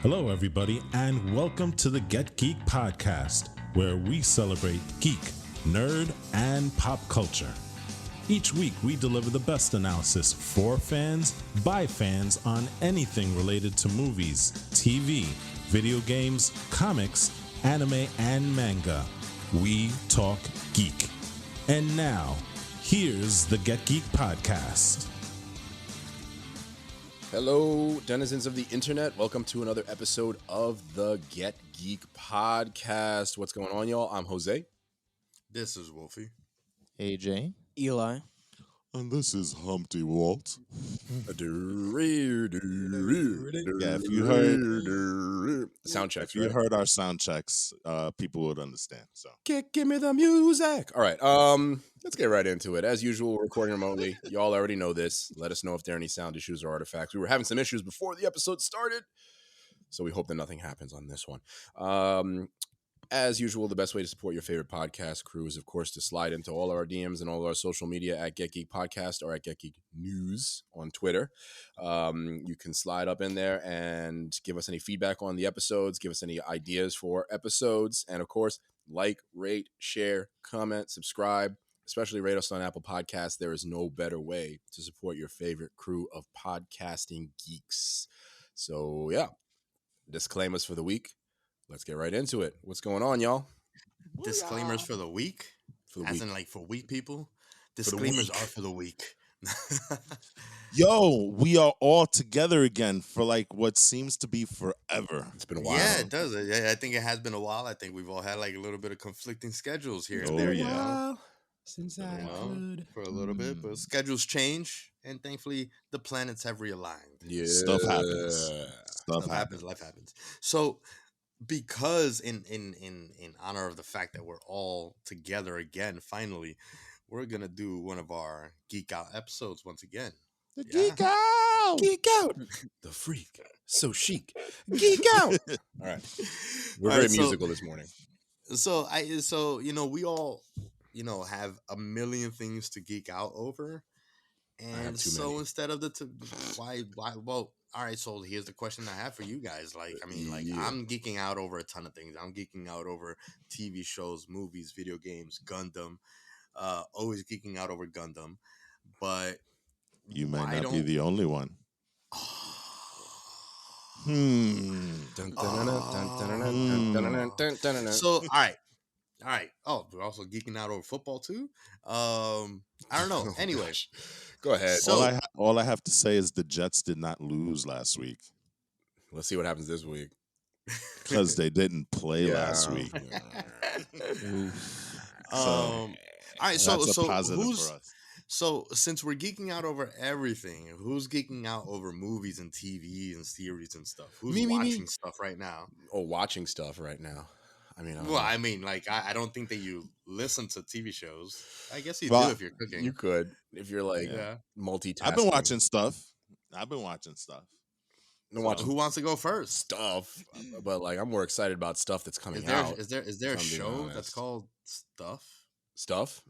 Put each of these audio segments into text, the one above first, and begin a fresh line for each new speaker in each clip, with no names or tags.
Hello, everybody, and welcome to the Get Geek podcast, where we celebrate geek, nerd, and pop culture. Each week, we deliver the best analysis for fans, by fans, on anything related to movies, TV, video games, comics, anime, and manga. We talk geek. And now, here's the Get Geek podcast.
Hello, denizens of the internet. Welcome to another episode of the Get Geek podcast. What's going on, y'all? I'm Jose.
This is Wolfie.
AJ.
Eli.
And this is Humpty Walt.
Yeah,
if you heard
sound checks,
if you heard our sound checks, people would understand. So
give me the music. All right, let's get right into it. As usual, we're recording remotely. Y'all already know this. Let us know if there are any sound issues or artifacts. We were having some issues before the episode started, so we hope that nothing happens on this one. As usual, the best way to support your favorite podcast crew is, of course, to slide into all our DMs and all our social media at Get Geek Podcast or at Get Geek News on Twitter. You can slide up in there and give us any feedback on the episodes, give us any ideas for episodes, and, of course, like, rate, share, comment, subscribe, especially rate us on Apple Podcasts. There is no better way to support your favorite crew of podcasting geeks. So, yeah, disclaimers for the week. Let's get right into it. What's going on, y'all?
Disclaimers for the week? As in, like, for weak people? Disclaimers are for the weak.
Yo, we are all together again for like what seems to be forever.
It's been a while.
Yeah, it does. I think it has been a while. I think we've all had like a little bit of conflicting schedules here and there.
Yeah.
Since I could.
For a little bit, but schedules change, and thankfully the planets have realigned.
Yeah.
Stuff happens.
Stuff happens. Life happens. So, because in honor of the fact that we're all together again, finally, we're gonna do one of our Geek Out episodes once again.
The Geek Out!
Geek Out! The freak. So chic. Geek Out! All right. We're very musical this morning.
So we all, have a million things to geek out over. And so
many.
instead of why, well, all right, so here's the question I have for you guys. I'm geeking out over a ton of things. I'm geeking out over TV shows, movies, video games, Gundam. Always geeking out over Gundam. But
you might not be the only one.
So, all right. Oh, we're also geeking out over football too. I don't know. Anyway,
go ahead.
So, all I have to say is the Jets did not lose last week.
Let's see what happens this week.
Because they didn't play last week.
All right. So
that's a positive for us.
So since we're geeking out over everything, who's geeking out over movies and TV and series and stuff? Who's watching stuff right now?
Oh, watching stuff right now. I
don't think that you listen to TV shows. I guess you do if you're cooking.
You could, if you're like multitasking.
I've been watching stuff.
Who wants to go first?
Stuff, but like I'm more excited about stuff that's coming out.
Is there a show that's called Stuff?
Stuff?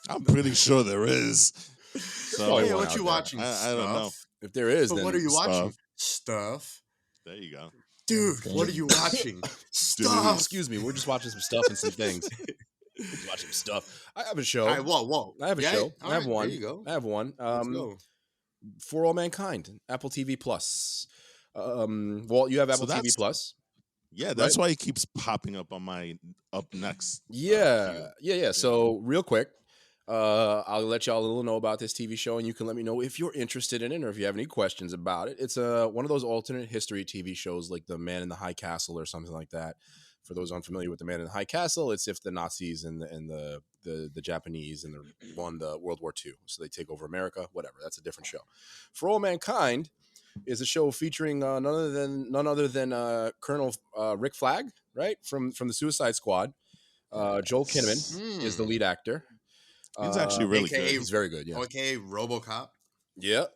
I'm pretty sure there is.
So what you watching?
I don't know.
If there is, then
what are you watching? Stuff.
There you go.
Dude, what are you watching? Stuff.
Excuse me, we're just watching some stuff and some things. We're just watching some stuff. I have a show.
All right, whoa.
I have a show. I have one.
There you go.
I have one.
Let's go.
For All Mankind, Apple TV Plus. Walt, you have Apple TV Plus.
Yeah, that's why he keeps popping up on my up next.
Yeah. So real quick, I'll let y'all a little know about this TV show, and you can let me know if you're interested in it or if you have any questions about it. It's one of those alternate history TV shows like The Man in the High Castle or something like that. For those unfamiliar with The Man in the High Castle, it's if the Nazis and the Japanese won the World War II, so they take over America. Whatever, that's a different show. For All Mankind is a show featuring none other than Colonel Rick Flag, right from the Suicide Squad. Joel Kinnaman is the lead actor.
He's actually really
AKA,
good.
He's very good. Yeah.
AKA RoboCop.
Yeah.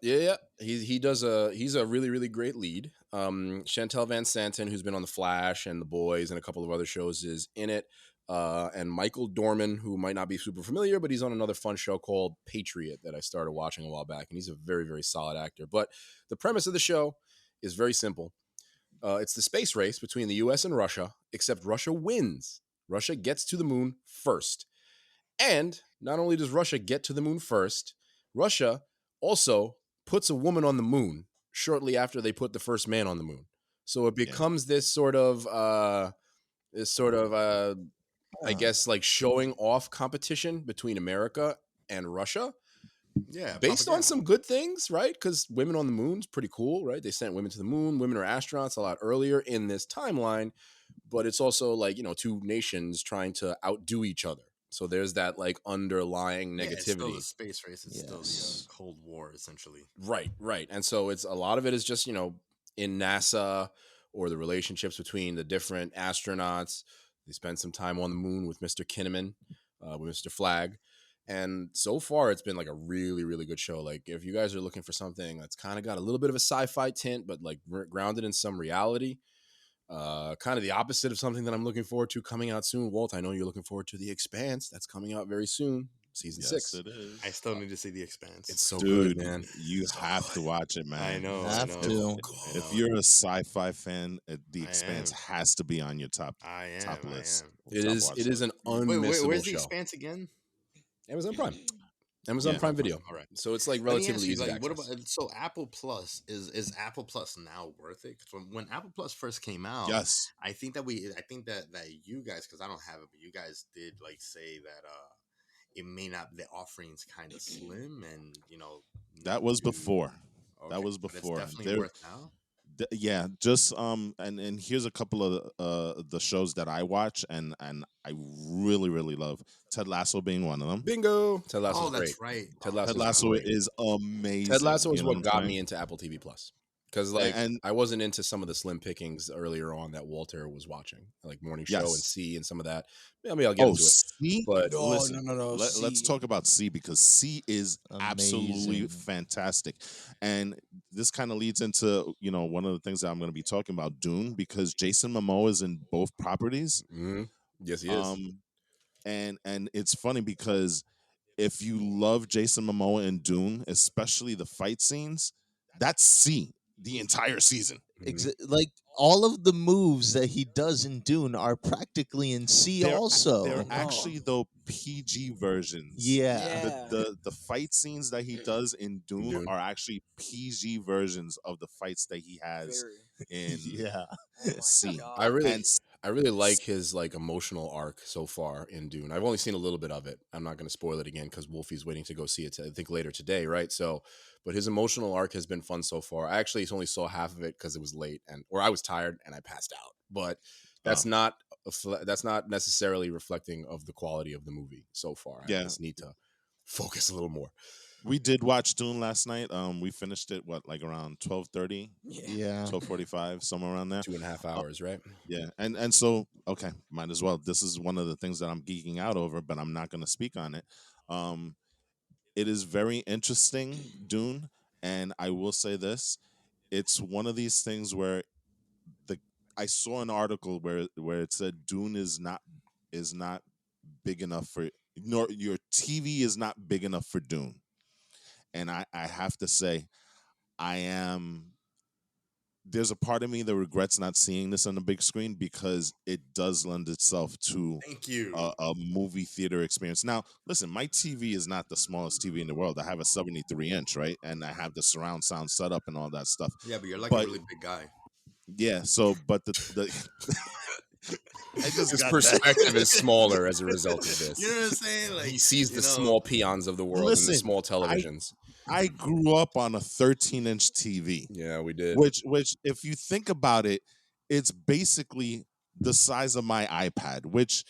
He's a really, really great lead. Chantel Van Santen, who's been on The Flash and The Boys and a couple of other shows, is in it. And Michael Dorman, who might not be super familiar, but he's on another fun show called Patriot that I started watching a while back, and he's a very, very solid actor. But the premise of the show is very simple. It's the space race between the U.S. and Russia, except Russia wins. Russia gets to the moon first. And not only does Russia get to the moon first, Russia also puts a woman on the moon shortly after they put the first man on the moon. So it
Yeah.
becomes this sort of I guess like showing off competition between America and Russia
Yeah,
based on
propaganda.
some good things, right? Because women on the moon's pretty cool, right? They sent women to the moon. Women are astronauts a lot earlier in this timeline, but it's also like, two nations trying to outdo each other. So there's that like underlying
Yeah, it's still the
negativity.
space race. It's still the
Yes.
Cold War, essentially.
Right. And so it's a lot of it is just, in NASA or the relationships between the different astronauts. They spend some time on the moon with Mr. Kinnaman, with Mr. Flagg. And so far, it's been like a really, really good show. Like, if you guys are looking for something that's kind of got a little bit of a sci-fi tint, but like grounded in some reality, kind of the opposite of something that I'm looking forward to coming out soon. Walt, I know you're looking forward to The Expanse. That's coming out very soon, season
Yes,
6.
it is.
I still need to see The Expanse.
It's so
Dude,
good, man.
you
So
have
good.
to watch it, man.
I know.
Have
I know.
to.
I
If
know.
you're a sci-fi fan, The
I
Expanse
am.
has to be on your top
I am.
top
I
list.
am.
It
top
is.
watch
It is
list.
an
Wait,
unmissable
where's The
show.
Expanse again?
Amazon Prime. Amazon
Yeah.
Prime Video.
All right.
So it's like
Let me ask
relatively
you,
easy
like, what
access.
about so Apple Plus is Apple Plus now worth it? Because when Apple Plus first came out,
Yes.
I think that you guys, because I don't have it, but you guys did like say that it may not, the offerings kind of slim, and
That
not
was
too,
before.
okay,
That was
but it's
before.
definitely
There,
worth now.
yeah, just and here's a couple of the shows that I watch and I really love. Ted Lasso being one of them.
Bingo. Ted Lasso's
Oh,
great.
that's right.
Ted
Oh,
Ted
Lasso's
Lasso
great.
is amazing.
Ted Lasso is
you know
what
I'm
got
saying?
me into Apple TV Plus. Because like
And
I wasn't into some of the slim pickings earlier on that Walter was watching, like Morning Show and
yes.
C and some of that. Maybe I'll get into it.
C.
But
No,
Listen,
no.
let's
C.
talk about C because C is absolutely
Amazing.
fantastic, and this kind of leads into one of the things that I'm going to be talking about, Dune, because Jason Momoa is in both properties.
yes, he is.
And it's funny because if you love Jason Momoa in Dune, especially the fight scenes, that's C the entire season.
Like all of the moves that he does in Dune are practically in C also.
They're actually though PG versions.
Yeah.
The fight scenes that he does in Dune are actually PG versions of the fights that he has in
Yeah.
C.
I really like his like emotional arc so far in Dune. I've only seen a little bit of it. I'm not going to spoil it again because Wolfie's waiting to go see it. I think later today, right? So, but his emotional arc has been fun so far. I actually only saw half of it because it was late or I was tired and I passed out. But that's not necessarily reflecting of the quality of the movie so far. I just need to focus a little more.
We did watch Dune last night. We finished it like around 12:30,
Yeah.
12:45, somewhere around there.
2.5 hours, right?
Yeah, and so okay, might as well. This is one of the things that I'm geeking out over, but I'm not going to speak on it. It is very interesting, Dune, and I will say this: it's one of these things where I saw an article where it said Dune is not big enough for nor your TV is not big enough for Dune, and I have to say, there's a part of me that regrets not seeing this on the big screen because it does lend itself to
Thank you.
a movie theater experience. Now, listen, my TV is not the smallest TV in the world. I have a 73-inch, right? And I have the surround sound setup and all that stuff.
Yeah, but you're like
but-
a really big guy.
Yeah, so, but the I just
His
got
perspective
that.
is smaller as a result of this.
You know what I'm saying? Like
He sees the small peons of the world and
Listen,
the small televisions.
I grew up on a 13-inch TV.
Yeah, we did.
Which, if you think about it, it's basically the size of my iPad. Which,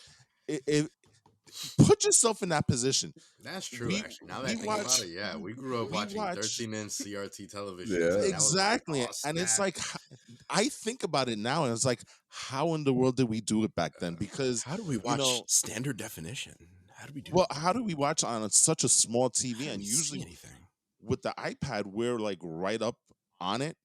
put yourself in that position.
That's true. Actually, now that I think about it, yeah, we grew up watching 13-inch CRT television.
Yeah.
Exactly, and it's like I think about it now, and it's like, how in the world did we do it back then? Because
how do we watch standard definition? How do we do?
Well, how do we watch on such a small TV? And usually,
anything
with the iPad, we're like right up on it.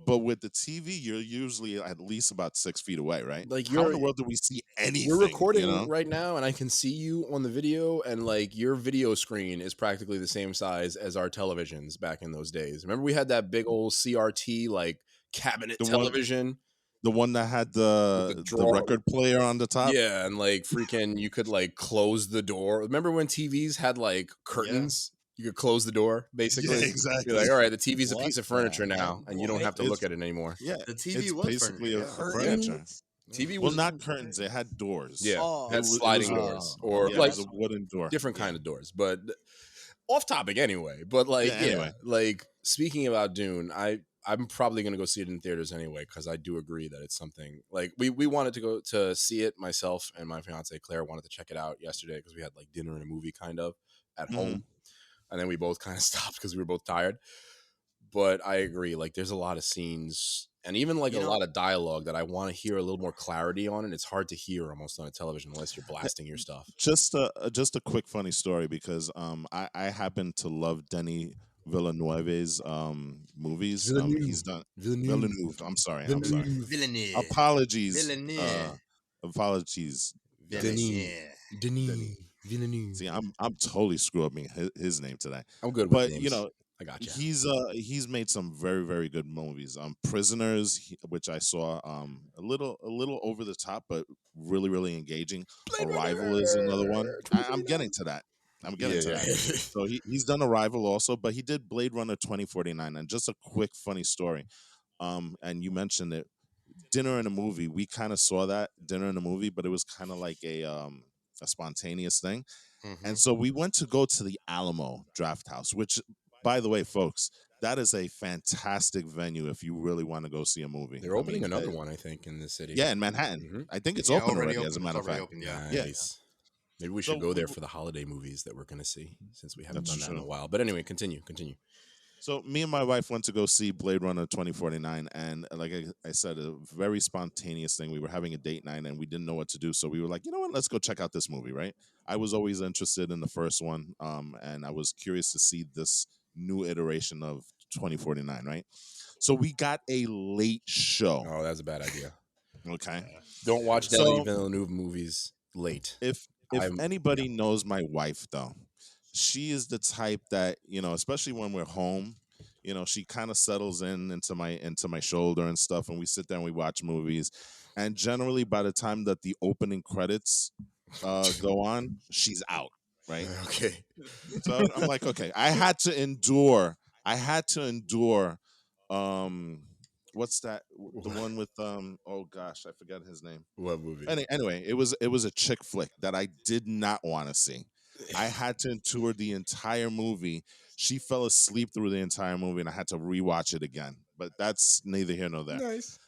But with the TV, you're usually at least about 6 feet away, right?
Like,
how in the world do we see anything?
We're recording right now, and I can see you on the video, and like your video screen is practically the same size as our televisions back in those days. Remember, we had that big old CRT like cabinet television.
The one that had
with the
the
drawer.
record player on the top.
Yeah, and like freaking, you could like close the door. Remember when TVs had like curtains? You could close the door,
Yeah,
basically. You're
exactly.
like, all right, the TV's a
What
piece of
the
furniture
heck?
now, and you don't
What?
have to look
It's
at it anymore.
yeah,
The TV
it's
was
basically
furniture.
a
Yeah.
furniture.
TV
Well,
was,
not curtains. It had doors.
yeah,
Oh,
had
It was
sliding doors, or
yeah, it
like
was a wooden door.
different
Yeah.
kind of doors, but off topic anyway. But like,
Yeah.
yeah,
Anyway,
like speaking about Dune, I'm probably gonna go see it in theaters anyway, because I do agree that it's something like we wanted to go to see it. Myself and my fiance Claire wanted to check it out yesterday because we had like dinner and a movie kind of at
Mhm.
home, and then we both kind of stopped because we were both tired. But I agree, like there's a lot of scenes and even like
You
a
know,
lot of dialogue that I want to hear a little more clarity on, and it's hard to hear almost on a television unless you're blasting your stuff.
just a quick funny story because I happen to love Denny Villeneuve's movies. He's done
Villeneuve.
Villeneuve. I'm sorry.
Villeneuve.
Villeneuve.
Apologies.
Villeneuve.
Apologies.
Denis.
Villeneuve.
Denis. Villeneuve.
See, I'm totally screwing his name today.
I'm good with
But
names. I got you.
he's made some very good movies. Prisoners, which I saw a little over the top, but really engaging.
Blade
Arrival is another one.
Runner
I'm
2049.
getting to that. I'm getting
Yeah,
to
yeah.
that. So he's done Arrival also, but he did Blade Runner 2049. And just a quick funny story. And you mentioned it, dinner and a movie. We kind of saw that dinner and a movie, but it was kind of like a spontaneous thing. And
Mhm.
so we went to go to the Alamo Draft House, which, by the way, folks, that is a fantastic venue if you really want to go see a movie.
They're opening another one, I think, in the city.
Yeah, in Manhattan.
Mhm.
I think it's
Yeah,
open
already
already, as a
open.
matter
It's
of
already
fact.
open. Yeah.
Yeah.
Nice. Maybe we
So
should go there for the holiday movies that we're going to see, since we haven't
That's
done that in a
true.
while. But anyway, continue.
So me and my wife went to go see Blade Runner 2049, and like I said, a very spontaneous thing. We were having a date night, and we didn't know what to do, so we were like, you know what, let's go check out this movie, right? I was always interested in the first one, and I was curious to see this new iteration of 2049, right? So we got a late show,
Oh, that's a bad idea.
okay?
Don't watch
Sure.
Denis
So
Villeneuve movies late.
if
I'm
anybody knows my wife though, she is the type that, especially when we're home, she kind of settles into my shoulder and stuff, and we sit there and we watch movies, and generally by the time that the opening credits go on, she's out, right?
okay.
So I'm like, okay, I had to endure um what's that, the one with oh gosh, I forgot his name.
What movie?
Anyway, it was a chick flick that I did not want to see. I had to endure the entire movie. She fell asleep through the entire movie, and I had to rewatch it again. But that's neither here nor there.
Nice.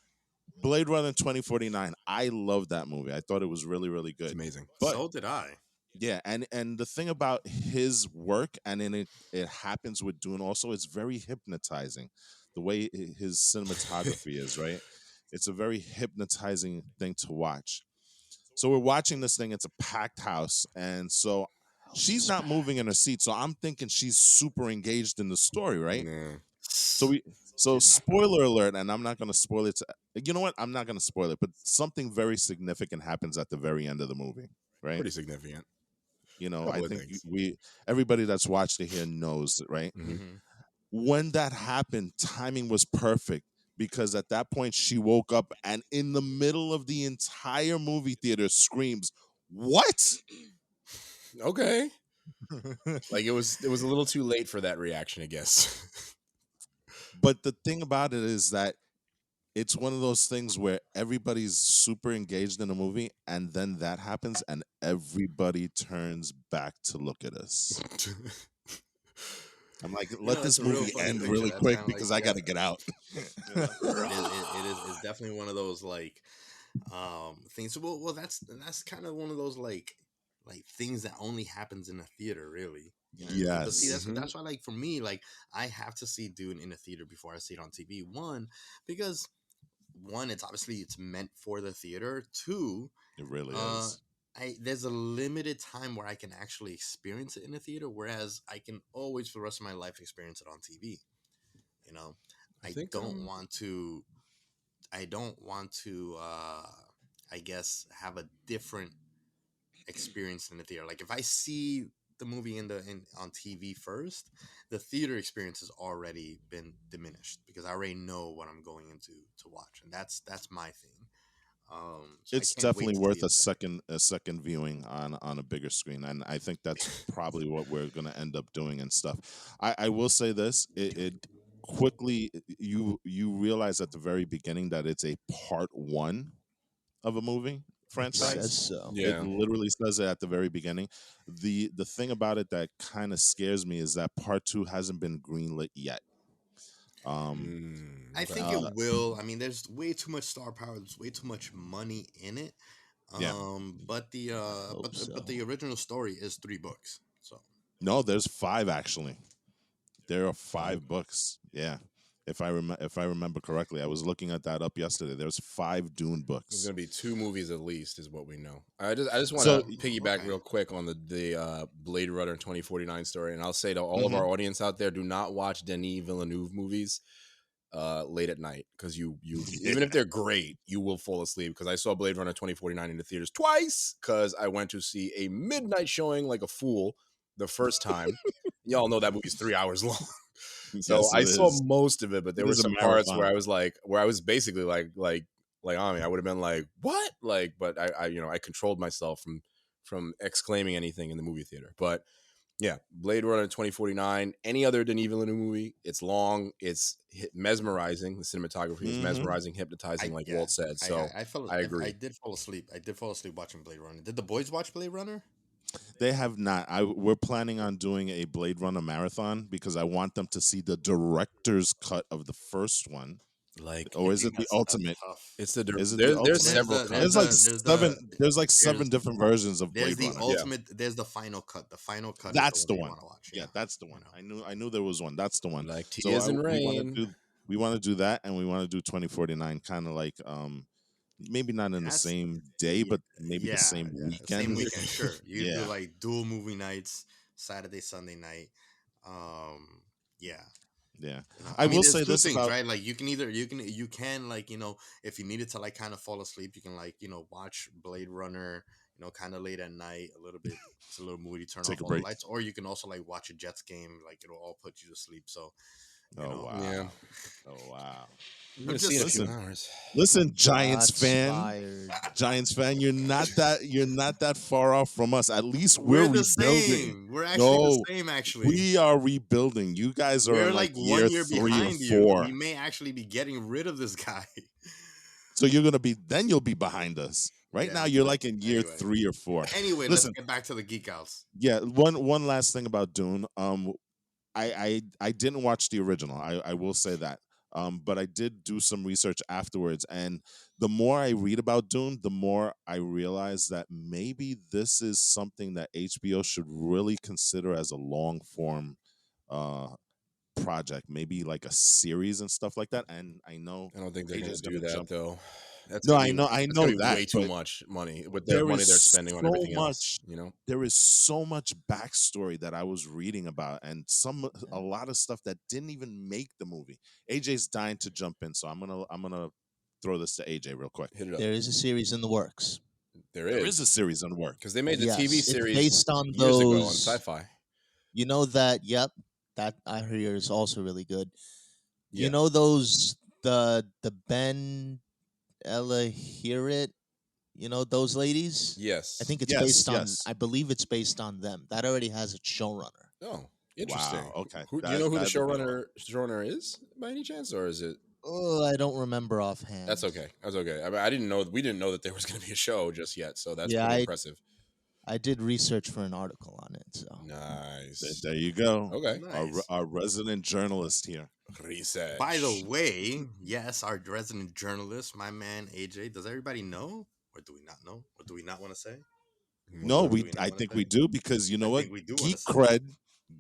Blade Runner 2049. I love that movie. I thought it was really
It's
good.
amazing.
But
So did I.
yeah, and the thing about his work, and in it happens with Dune also, it's very hypnotizing. The way his cinematography is, right? It's a very hypnotizing thing to watch. So we're watching this thing. It's a packed house, and so she's not moving in her seat. So I'm thinking she's super engaged in the story, right?
Nah.
So we, so
She's not.
spoiler alert, and I'm not going to spoil it. You know what? I'm not going to spoil it, but something very significant happens at the very end of the movie, right?
Pretty significant.
I
Couple of
think
things.
everybody that's watched it here knows, right?
Mhm.
Mhm.
When that happened, timing was perfect because at that point she woke up and in the middle of the entire movie theater screams, "What?"
Okay. Like it was a little too late for that reaction, I guess.
But the thing about it is that it's one of those things where everybody's super engaged in a movie and then that happens and everybody turns back to look at us. I'm like, let
It's
this
a real
movie
funny
end
picture.
really
That's
quick
kind of like,
because I got to get out.
it is it's definitely one of those like things. Well, that's kind of one of those like things that only happens in a theater, really. But see,
Yes.
that's why, like, for me, like, I have to see Dune in a theater before I see it on TV. One, because it's obviously it's meant for the theater. Two,
It really
uh,
is.
there's a limited time where I can actually experience it in a theater, whereas I can always for the rest of my life experience it on TV. You know,
I
I
think,
don't want to. I don't want to. I guess have a different experience in the theater. Like if I see the movie on TV first, the theater experience has already been diminished because I already know what I'm going into to watch, and that's my thing. So I
It's
can't wait
definitely
to see
worth
it.
a second viewing on a bigger screen, and I think that's probably what we're gonna end up doing and stuff. I will say this: it quickly you realize at the very beginning that it's a part one of a movie
It says
franchise.
so.
It
Yeah.
literally says it at the very beginning. The thing about it that kind of scares me is that part two hasn't been greenlit yet.
I
Okay.
think it will. I mean, there's way too much star power. There's way too much money in it.
Yeah.
But the
hope
but
so.
the original story is 3 books. So
No, there's five actually. There are
Five.
5 books. Yeah. If I remember correctly, I was looking at that up yesterday. There's 5 Dune
There's
books.
gonna be 2 movies at least, is what we know. I just want
So
to piggyback
okay.
real quick on the Blade Runner 2049 story, and I'll say to all of
Mhm.
our audience out there, do not watch Denis Villeneuve movies late at night, because you even if they're great, you will fall asleep. Because I saw Blade Runner 2049 in the theaters twice, because I went to see a midnight showing like a fool the first time. Y'all know that movie's 3 hours long. So
yes,
I
it
saw
is.
most of it, but there
It
were
is a
some parts where
marathon.
I was like, where I was basically like I mean, I would have been like, what? Like, but I I controlled myself from exclaiming anything in the movie theater. But yeah, Blade Runner 2049, any other Denis Villeneuve movie, it's long, it's mesmerizing. The cinematography is
Hmm.
mesmerizing, hypnotizing, like
Yeah,
Walt said. So I
I
agree.
did fall asleep. I did fall asleep watching Blade Runner. Did the boys watch Blade Runner?
They have not. We're planning on doing a Blade Runner marathon because I want them to see the director's cut of the first one.
Like
Or is it the
That's
ultimate?
tough.
it's the
Is it the
there's
ultimate?
several
There's like
cuts.
there's like
there's
7 different versions of
there's
Blade
the
Runner.
Yeah,
ultimate. There's the final cut. The final cut is the
That's
one
the
that you
one.
want to watch.
Yeah,
Yeah,
that's the
you
one.
know.
I knew there was one. That's the one.
like
So
Tears and
we want to
Rain.
do that, and we want to do 2049 kind of like maybe not in the
That's
same day,
yeah,
but maybe the same
same
weekend.
weekend. Sure, you do
Yeah,
like dual movie nights, Saturday, Sunday night. Yeah,
yeah.
I
I
mean,
will
there's
say
two
this
things,
about
right? Like you can like if you needed to like kind of fall asleep, you can like watch Blade Runner, kind of late at night, a little bit. It's a little moody. Turn
take
off
a
all the
break.
lights, or you can also like watch a Jets game. Like it'll all put you to sleep. So you
Oh
know,
Yeah,
wow. Oh wow.
we're
I'm
gonna see in a
just
few
Listen,
hours.
listen, Giants
Shots
fan.
fired.
Giants fan, you're not that far off from us. At least we're
we're the
rebuilding.
same. We're actually the
No,
same. Actually,
we are rebuilding. You guys are
we're
in like
like
year
1 year
3 or
behind you. We
4.
may actually be getting rid of this guy.
So you'll be behind us. Right
Yeah.
now you're like in year
Anyway.
3 or 4.
Anyway, let's
Listen,
get back to the Geek Outs.
yeah, one last thing about Dune. I didn't watch the original. I will say that. But I did do some research afterwards, and the more I read about Dune, the more I realize that maybe this is something that HBO should really consider as a long form uh, project, maybe like a series and stuff like that. And I know
I don't think they're gonna
AJ's
do
gonna
that
jump.
though.
No, I
That's gonna
know
be
that,
way too
but
much money with the
there
money they're
is
spending on
so
everything else.
much
You know,
there is so much backstory that I was reading about, and a lot of stuff that didn't even make the movie. AJ's dying to jump in, so I'm gonna throw this to AJ real quick.
hit it up.
There is a series in the works.
There
There is a
is,
series on work.
because they made the TV
Yes, it's
series
based on
years ago on
those.
Sci-Fi.
You know that? Yep, that I hear is also really good. You
Yeah.
know those the Ben Elahirit. You know those ladies. I
Yes.
think it's
Yes,
based on.
yes.
I believe it's based on them. That already has its showrunner.
Oh, interesting.
Wow. Okay.
Who do you know who the
That'd be fun.
showrunner is by any chance, or is it?
Oh, I don't remember offhand.
That's okay. That's okay. I mean, I didn't know. We didn't know that there was going to be a show just yet, so that's
Yeah,
pretty impressive.
I did research for an article on it. So
Nice.
There you go.
Okay.
Nice.
Our resident journalist here.
Research.
By the way, yes, our resident journalist, my man AJ. Does everybody know, or do we not know, or do we not want to say?
No,
Do we not
I
wanna
think
say?
we do because you know
I
what?
think we do want to say.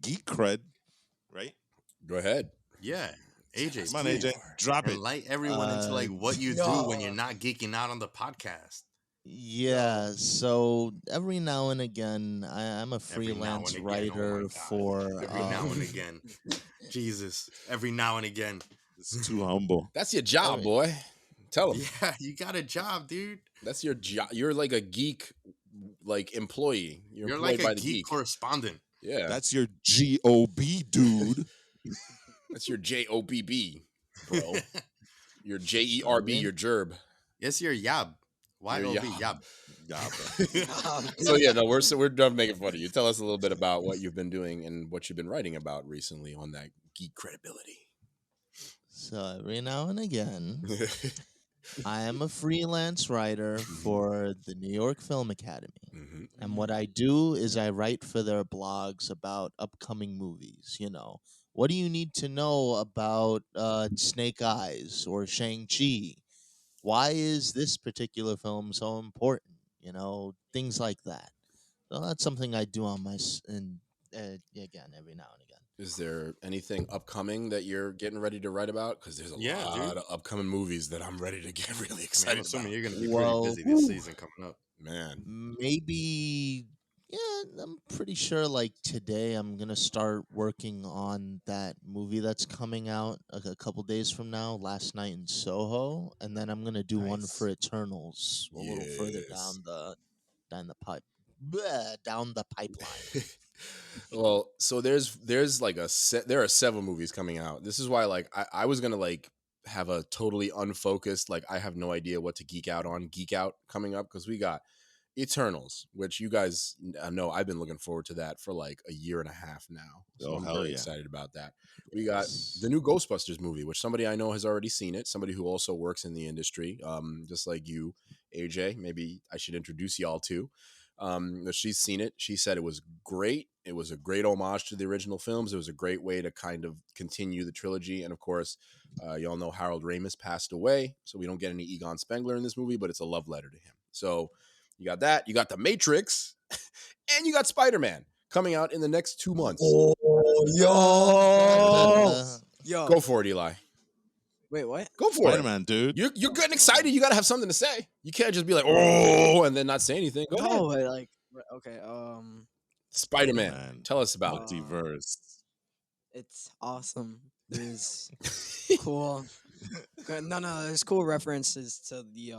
Geek cred, right?
Go ahead.
Yeah, AJ,
Come on,
please
AJ, drop it.
enlighten everyone into like what you do when you're not geeking out on the podcast.
yeah, so every now and again, I'm a
Every now
freelance
and again, oh my
writer
God.
for.
Every now and again, Jesus. Every now and again.
It's too humble.
That's your job,
Every-
boy. Tell him.
Yeah, you got a job, dude.
That's your job. You're like a geek, like employee. You're
You're
employed
like a
by the
geek
geek.
correspondent.
Yeah,
That's your GOB, dude.
that's your JOBB, bro. Your
I
JERB,
mean,
your gerb.
Yes, your Yab.
Your
YOB,
yob.
Yab.
Yeah,
So yeah, no, we're done making fun of you. Tell us a little bit about what you've been doing and what you've been writing about recently on that geek credibility.
so every now and again, I am a freelance writer for the New York Film Academy.
Mhm.
And what I do is I write for their blogs about upcoming movies. What do you need to know about Snake Eyes or Shang-Chi? Why is this particular film so important? Things like that. So that's something I do on again every now and again.
Is there anything upcoming that you're getting ready to write about? Because there's a
Yeah,
lot
dude.
of upcoming movies that I'm ready to get really
I mean, I'm
excited
assuming
about.
you're gonna be pretty
Well,
busy this season coming up.
Man,
maybe, yeah, I'm pretty sure like today I'm gonna start working on that movie that's coming out a couple days from now, Last Night in Soho, and then I'm gonna do one
Nice.
for Eternals a little further
yes.
down the pipe down the pipeline.
Well, so there's like there are several movies coming out. This is why like I was gonna like have a totally unfocused, like I have no idea what to geek out on, geek out coming up, because we got Eternals, which you guys know I've been looking forward to that for like a year and a half now. So
Oh,
I'm
hell
very
yeah.
excited about that. We got the
Yes.
new Ghostbusters movie, which somebody I know has already seen it, somebody who also works in the industry, just like you, AJ. Maybe I should introduce y'all to. But she's seen it. She said it was great. It was a great homage to the original films. It was a great way to kind of continue the trilogy. And of course, y'all know Harold Ramis passed away, so we don't get any Egon Spengler in this movie, but it's a love letter to him. So you got that. You got The Matrix, and you got Spider-Man coming out in the next 2 months.
Oh, yo,
Uh,
yo.
Go for it, Eli.
Wait, what?
Go for it.
Spider-Man, dude.
You're getting excited. You got to have something to say. You can't just be like, oh, and then not say anything. Go ahead.
No, like, okay.
Spider-Man.
Man.
Tell us about it.
Multiverse.
It's awesome. There's cool. No, there's cool references to the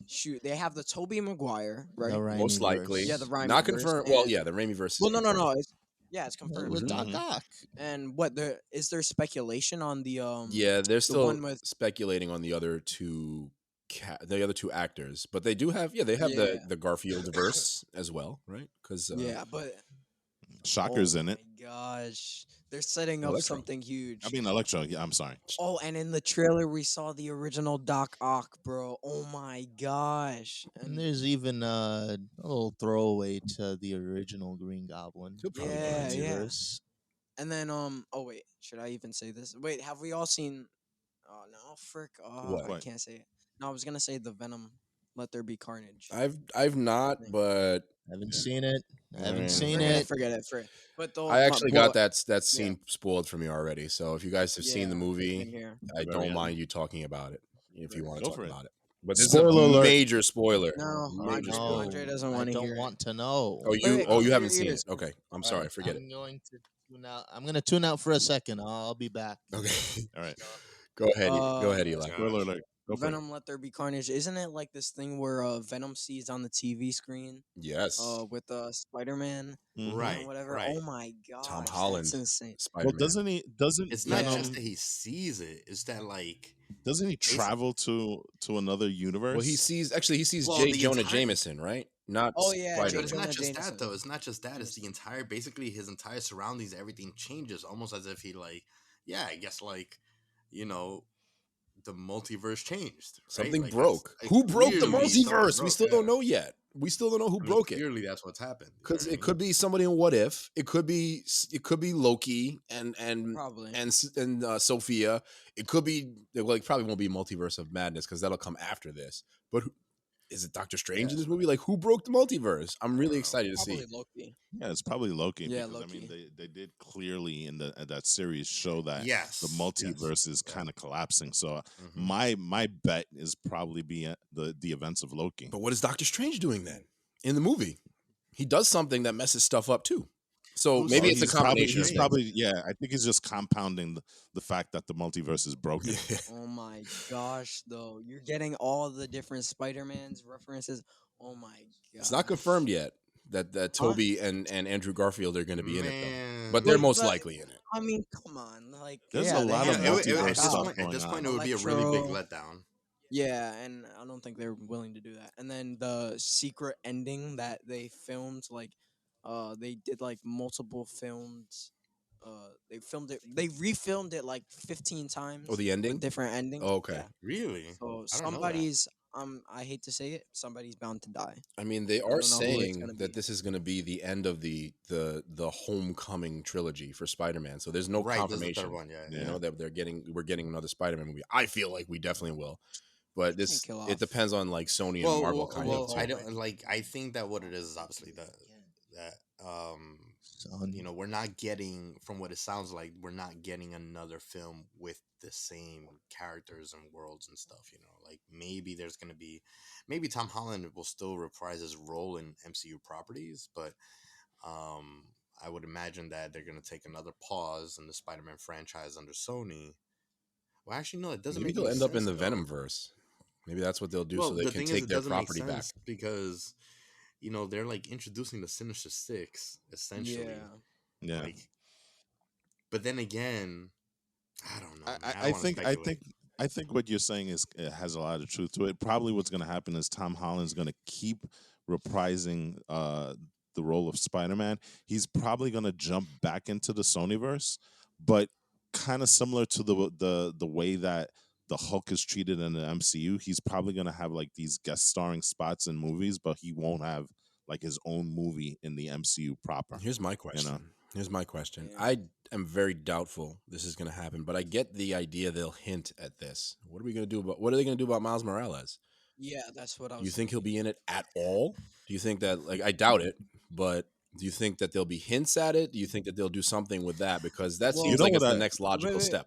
shoot. They have the Tobey Maguire, right?
the Raimi
Most likely.
Yeah, the Raimi
Not
verse,
confirmed. Well,
and-
yeah, the Raimi verse.
Well, no. It's confirmed.
with Doc
Mhm.
Ock.
And what is there speculation on the
Yeah, they're still
one with-
speculating on the other two actors, but they do have they have
Yeah.
the Garfield verse as well, right? Because
yeah, but
Shocker's
oh
in it.
my gosh, they're setting up
Electro.
something huge.
I mean, Electro. Yeah, I'm sorry.
Oh, and in the trailer we saw the original Doc Ock, bro. Oh my gosh.
And there's even a little throwaway to the original Green Goblin.
He'll probably
Yeah,
be in it.
yeah.
Multiverse.
And then oh wait, should I even say this? Wait, have we all seen oh no, frick. Oh, I
What?
can't say it. No, I was going to say the Venom Let There Be Carnage.
I've not, but
Haven't seen it. Haven't
Man.
seen
Forget
it.
it. But the
I actually got that
yeah.
scene spoiled for me already. So if you guys have seen the
in
movie,
here.
I
Very
don't
end.
mind you talking about it if you
Right.
want to
Go
talk
for it.
about it. But
Is
this is
it-
a
Spoiler alert.
major spoiler.
No,
Major
Andre-
spoiler.
Andre doesn't
I
wanna
don't
hear it.
want to know.
Oh,
Wait,
you
wait,
oh you
cover
haven't
your
seen
ears.
it. Okay, I'm
All
sorry.
right,
Forget it.
I'm going to tune out. I'm going to tune out for a second. I'll be back.
Okay,
All right.
go ahead. Go ahead, Eli.
Spoiler alert. Go for it.
Venom Let There Be Carnage. Isn't it like this thing where Venom sees on the TV screen
Yes,
with Spider-Man
Mhm.
Right.
and whatever?
Right.
Oh my god.
Tom Holland.
That's insane.
Spider-Man.
Well, doesn't he?
It's not
Yeah.
just that he sees it. It's that like
Doesn't he travel to another universe?
Well, he sees
Well,
J.
the
Jonah
entire-
Jameson, right? Not
Oh, yeah,
But
J.
it's
Spider-Man.
not
Jonah
just
Jameson.
that though. It's not just that. It's the entire, basically his entire surroundings. Everything changes almost as if he like, yeah, I guess like, you know, the multiverse changed. Right?
Something
Like,
broke.
it's-
Who broke the
clearly something
multiverse? We
broke,
still don't
yeah.
know yet. We still don't know who
I mean,
broke it.
Clearly, that's what's happened. You know
Because
what I
it could be somebody in What If. It could be Loki and
Probably.
Sophia. It could be like probably won't be Multiverse of Madness because that'll come after this. But is it Doctor Strange in this movie? Like who broke the multiverse? I'm really excited to
Probably
see.
Loki.
Yeah, it's probably Loki.
Yeah,
because, I
Loki.
mean, they did clearly in that series show that
Yes,
the
yes,
multiverse is
yeah.
kind of collapsing. So
Mhm.
my bet is probably be the events of Loki.
But what is Doctor Strange doing then in the movie? He does something that messes stuff up too. So
Who's
maybe
Loki?
it's a
he's probably,
combination.
he's
of
probably yeah. I think he's just compounding the fact that the multiverse is broken.
things.
Oh my gosh, though. You're getting all the different Spider-Man's references. Oh my god.
It's not confirmed yet, that
Huh?
Toby and Andrew Garfield are going to be in it though, but
Man,
they're
Like,
most
but
likely in it.
I mean, come on, like,
There's a
yeah, they
lot
you
of
know,
had like
multiverse
at this
stuff
Doc,
point,
going on.
it would be a really big
Electro.
letdown.
Yeah, and I don't think they're willing to do that. And then the secret ending that they filmed, like, they did like multiple films. They filmed it. They refilmed it like 15
Oh,
times
the
with
ending.
different endings.
Oh, okay.
Yeah.
Really,
So
I don't know that.
somebody's, I hate to say it, somebody's bound to die.
I mean, they
I
are
don't know who it's
saying
gonna
that
be.
this is going to be the end of the Homecoming trilogy for Spider-Man. So there's no
Right, there's the third
confirmation.
one. Yeah,
You
yeah.
Yeah.
know that we're getting another Spider-Man movie. I feel like we definitely will, but
They can't
this
kill
it
off.
depends on like Sony and
Well,
Marvel
well,
kind of
well,
too.
I don't like. I think that what it is obviously that
Son.
we're not getting, from what it sounds like, we're not getting another film with the same characters and worlds and stuff. Like maybe there's gonna be, maybe Tom Holland will still reprise his role in MCU properties, but um, I would imagine that they're gonna take another pause in the Spider-Man franchise under Sony. Well, actually, no, it doesn't
Maybe
make
they'll
any
end up in
sense
the
though.
Venom verse. Maybe that's what they'll do
Well,
so they
the
can
thing is,
take
it
their
doesn't make
property back.
sense because they're like introducing the Sinister Six essentially.
Yeah.
Yeah.
Like, but then again, I don't know,
I,
man.
I
I
I
don't want to
think I
speculate.
think I think what you're saying is it has a lot of truth to it. Probably what's going to happen is Tom Holland's going to keep reprising the role of Spider-Man. He's probably going to jump back into the Sonyverse, but kind of similar to the way that the Hulk is treated in the MCU. He's probably going to have like these guest starring spots in movies, but he won't have like his own movie in the MCU proper.
Here's my
You know,
question. Here's my question.
Yeah.
I am very doubtful this is going to happen, but I get the idea they'll hint at this. What are we going to do about? What are they going to do about Miles Morales?
Yeah, that's what I
Do you
was
think he'll
thinking.
be in it at all? Do you think that I doubt it, but do you think that there'll be hints at it? Do you think that they'll do something with that because that
Well,
seems
know
like
what
it's the
I
next logical
wait.
step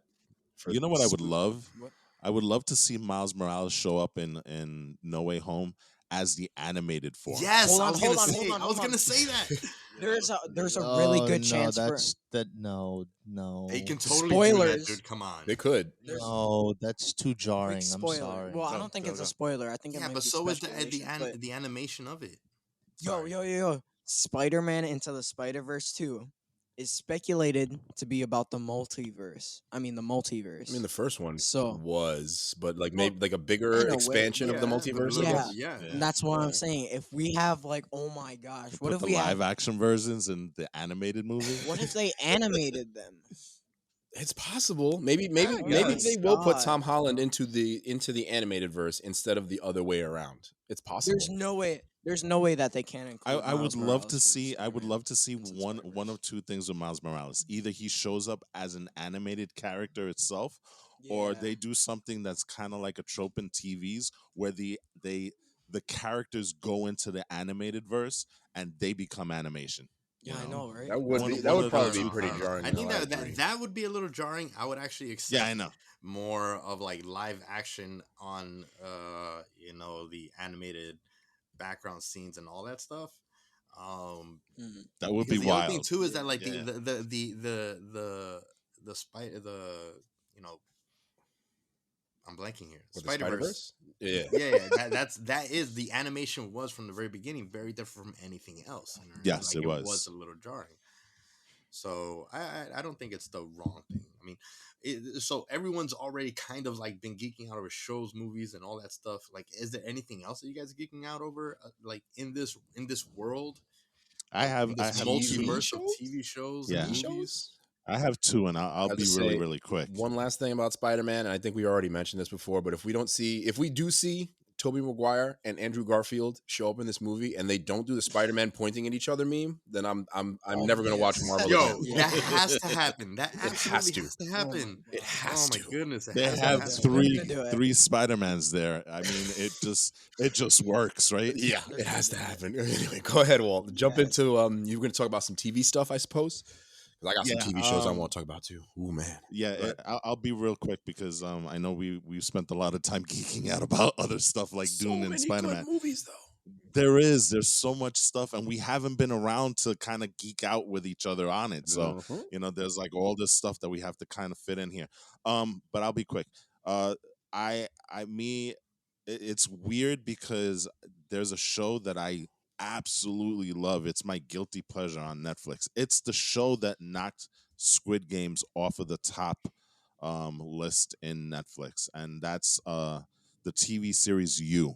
for
you know what I would
this.
love?
What?
I would love to see Miles Morales show up in No Way Home as the animated form.
Yes,
Hold
I
on,
was
hold
gonna
on,
say.
hold on,
I was
hold on.
gonna say that.
There's a really
Oh
good
no,
chance for
that's that. No, no,
He can totally do that,
spoilers.
dude. Come on.
They could.
There's
no. That's too
big
jarring. I'm
spoiler.
sorry.
Well, I
Go,
don't think
go,
it's a
go.
spoiler. I think it
Yeah,
might
but
be
so is the
speculation. But
the animation of it.
yo,
Sorry.
yo, Spider-Man Into the Spider-Verse 2 is speculated to be about the multiverse. I mean, the multiverse.
I mean, the first one
So,
was, but like
well,
maybe like a bigger
in a way,
expansion of the
Yeah, but a
multiverse, I
little,
yeah,
guess.
yeah.
and that's what I'm saying. If we have like, oh my gosh, what
Put
if
the
we
live
have?
action versions in the animated movie.
What if they animated them?
It's possible. Maybe
I
Oh
maybe
my
guess.
they will put
god,
Tom Holland into the animated verse instead of the other way around. It's possible.
there's no way. There's no way that they can't include.
I would
Miles
love
Morales
to
from
see I would
Spider-Man
love to see
Into the
one
Spider-Verse.
of two things with Miles Morales. Either he shows up as an animated character itself, or
Yeah.
they do something that's kind of like a trope in TVs where the characters go into the animated verse and they become animation. You
Yeah, I
know?
know, right?
That would
One-
be that
one
would
of
I
probably
don't
those
be
know.
two
I
pretty
don't
things.
know.
jarring.
I
Though.
think
I
that,
agree.
that would be a little jarring. I would actually
Yeah, I
accept
know.
more of like live action on the animated background scenes and all that stuff. Um
Mhm.
That would be
because the other thing
wild.
too is that like
Yeah.
the spider the you know I'm blanking here.
With the Spider
Spider Verse.
Verse, yeah.
Yeah, that is the animation was from the very beginning very different from anything else. You know what I mean?
Yes,
Like
it
it
was.
was a little jarring. So I don't think it's the wrong thing. I mean, so everyone's already kind of like been geeking out over shows, movies, and all that stuff. Like, is there anything else that you guys are geeking out over? Like in this world,
I
in
I
this
have
TV
two.
multiverse of
shows?
TV shows and
Yeah.
TV
movies?
shows.
I have two, and I'll
I have to
be
say
really quick.
one last thing about Spider-Man, and I think we already mentioned this before, but if we do see Tobey Maguire and Andrew Garfield show up in this movie, and they don't do the Spider-Man pointing at each other meme, then I'm never gonna watch
Obvious.
Marvel
Yo,
again.
Yeah.
that has to happen. That
It has
absolutely
to.
has to
Oh my
happen.
It
god.
has
Oh my
to.
goodness, it
They
has to
have
happen.
They're gonna
three
do it.
three Spider-Mans there. I mean, it just works, right?
Yeah,
They're
it
gonna
has
do
to
it.
happen. Anyway, go ahead, Walt. Jump
Yes.
into you were gonna talk about some TV stuff, I suppose. 'Cause I got some
Yeah.
TV shows I want to talk about too. Ooh man.
Yeah,
Go ahead.
I'll be real quick because I know we spent a lot of time geeking out about other stuff like
So
Dune and
many
Spider-Man.
good movies though.
There's so much stuff, and we haven't been around to kind of geek out with each other on it. So there's like all this stuff that we have to kind of fit in here. But I'll be quick. I me, it's weird because there's a show that I absolutely love. It's my guilty pleasure on Netflix. It's the show that knocked Squid Games off of the top list in Netflix, and that's the TV series You.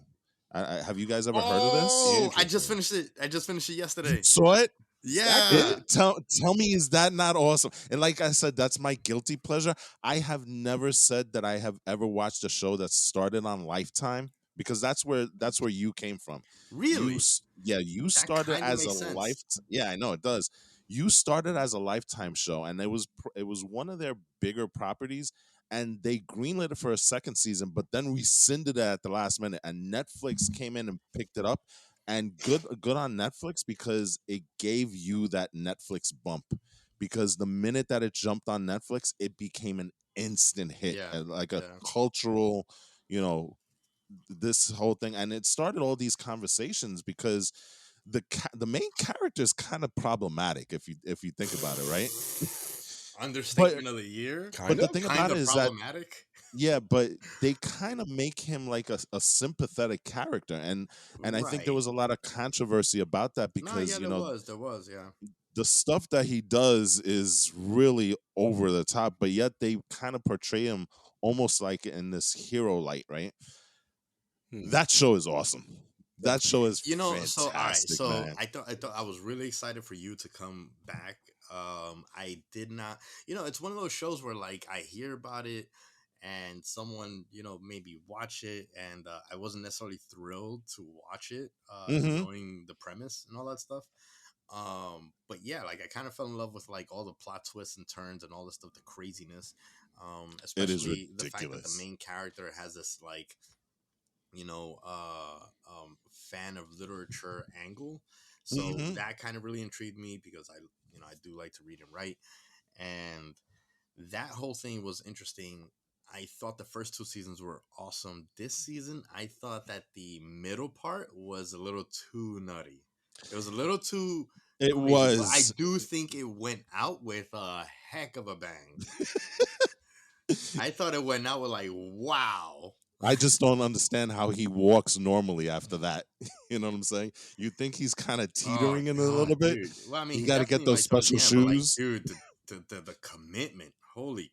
Have you guys ever heard of this?
Oh, I just
Interesting.
finished it. I just finished it
You
yesterday.
saw it?
That good?
Yeah.
Tell me, is that not awesome? And like I said, that's my guilty pleasure. I have never said that I have ever watched a show that started on Lifetime, because that's where you came from.
Really?
Yeah, you
That
started
kind of
as a
makes sense.
Yeah, I know it does. You started as a Lifetime show, and it was one of their bigger properties, and they greenlit it for a second season, but then rescinded it at the last minute, and Netflix came in and picked it up. And good on Netflix, because it gave you that Netflix bump, because the minute that it jumped on Netflix, it became an instant hit,
Yeah.
like a
Yeah.
cultural, you know, this whole thing. And it started all these conversations, because the main character is kind of problematic, if you think about it, right? but
Understatement of the year.
but
Kind
the
of.
thing
Kind
about it
of
is that,
problematic.
yeah, but they kind of make him like a sympathetic character, and I think there
Right.
was a lot of controversy about that,
No,
because
yeah, there was, yeah.
the stuff that he does is really over the top, but yet they kind of portray him almost like in this hero light, right?
Hmm.
That show is awesome. That
That's
show is
You know, so all right,
fantastic,
so
man.
I thought I was really excited for you to come back. I did not, it's one of those shows where like I hear about it and someone, maybe watch it, and I wasn't necessarily thrilled to watch it,
Hmm.
knowing the premise and all that stuff. But yeah, like I kind of fell in love with like all the plot twists and turns and all the stuff, the craziness.
It is
Especially the fact that the
ridiculous.
main character has this like, you know, uh, fan of literature angle. So
Hmm.
that kind of really intrigued me because I do like to read and write, and that whole thing was interesting. I thought the first two seasons were awesome. This season, I thought that the middle part was a little too nutty. It was a little too
It
crazy, but I
was.
do think it went out with a heck of a bang. I thought it went out with like, wow.
I just don't understand how he walks normally after that. You know what I'm saying? You think he's kind of
Oh
teetering in a little
God,
bit.
dude. Well, I mean,
You
he
got to get
definitely
those
like towards
special
the end, but like,
shoes.
dude, the commitment. Holy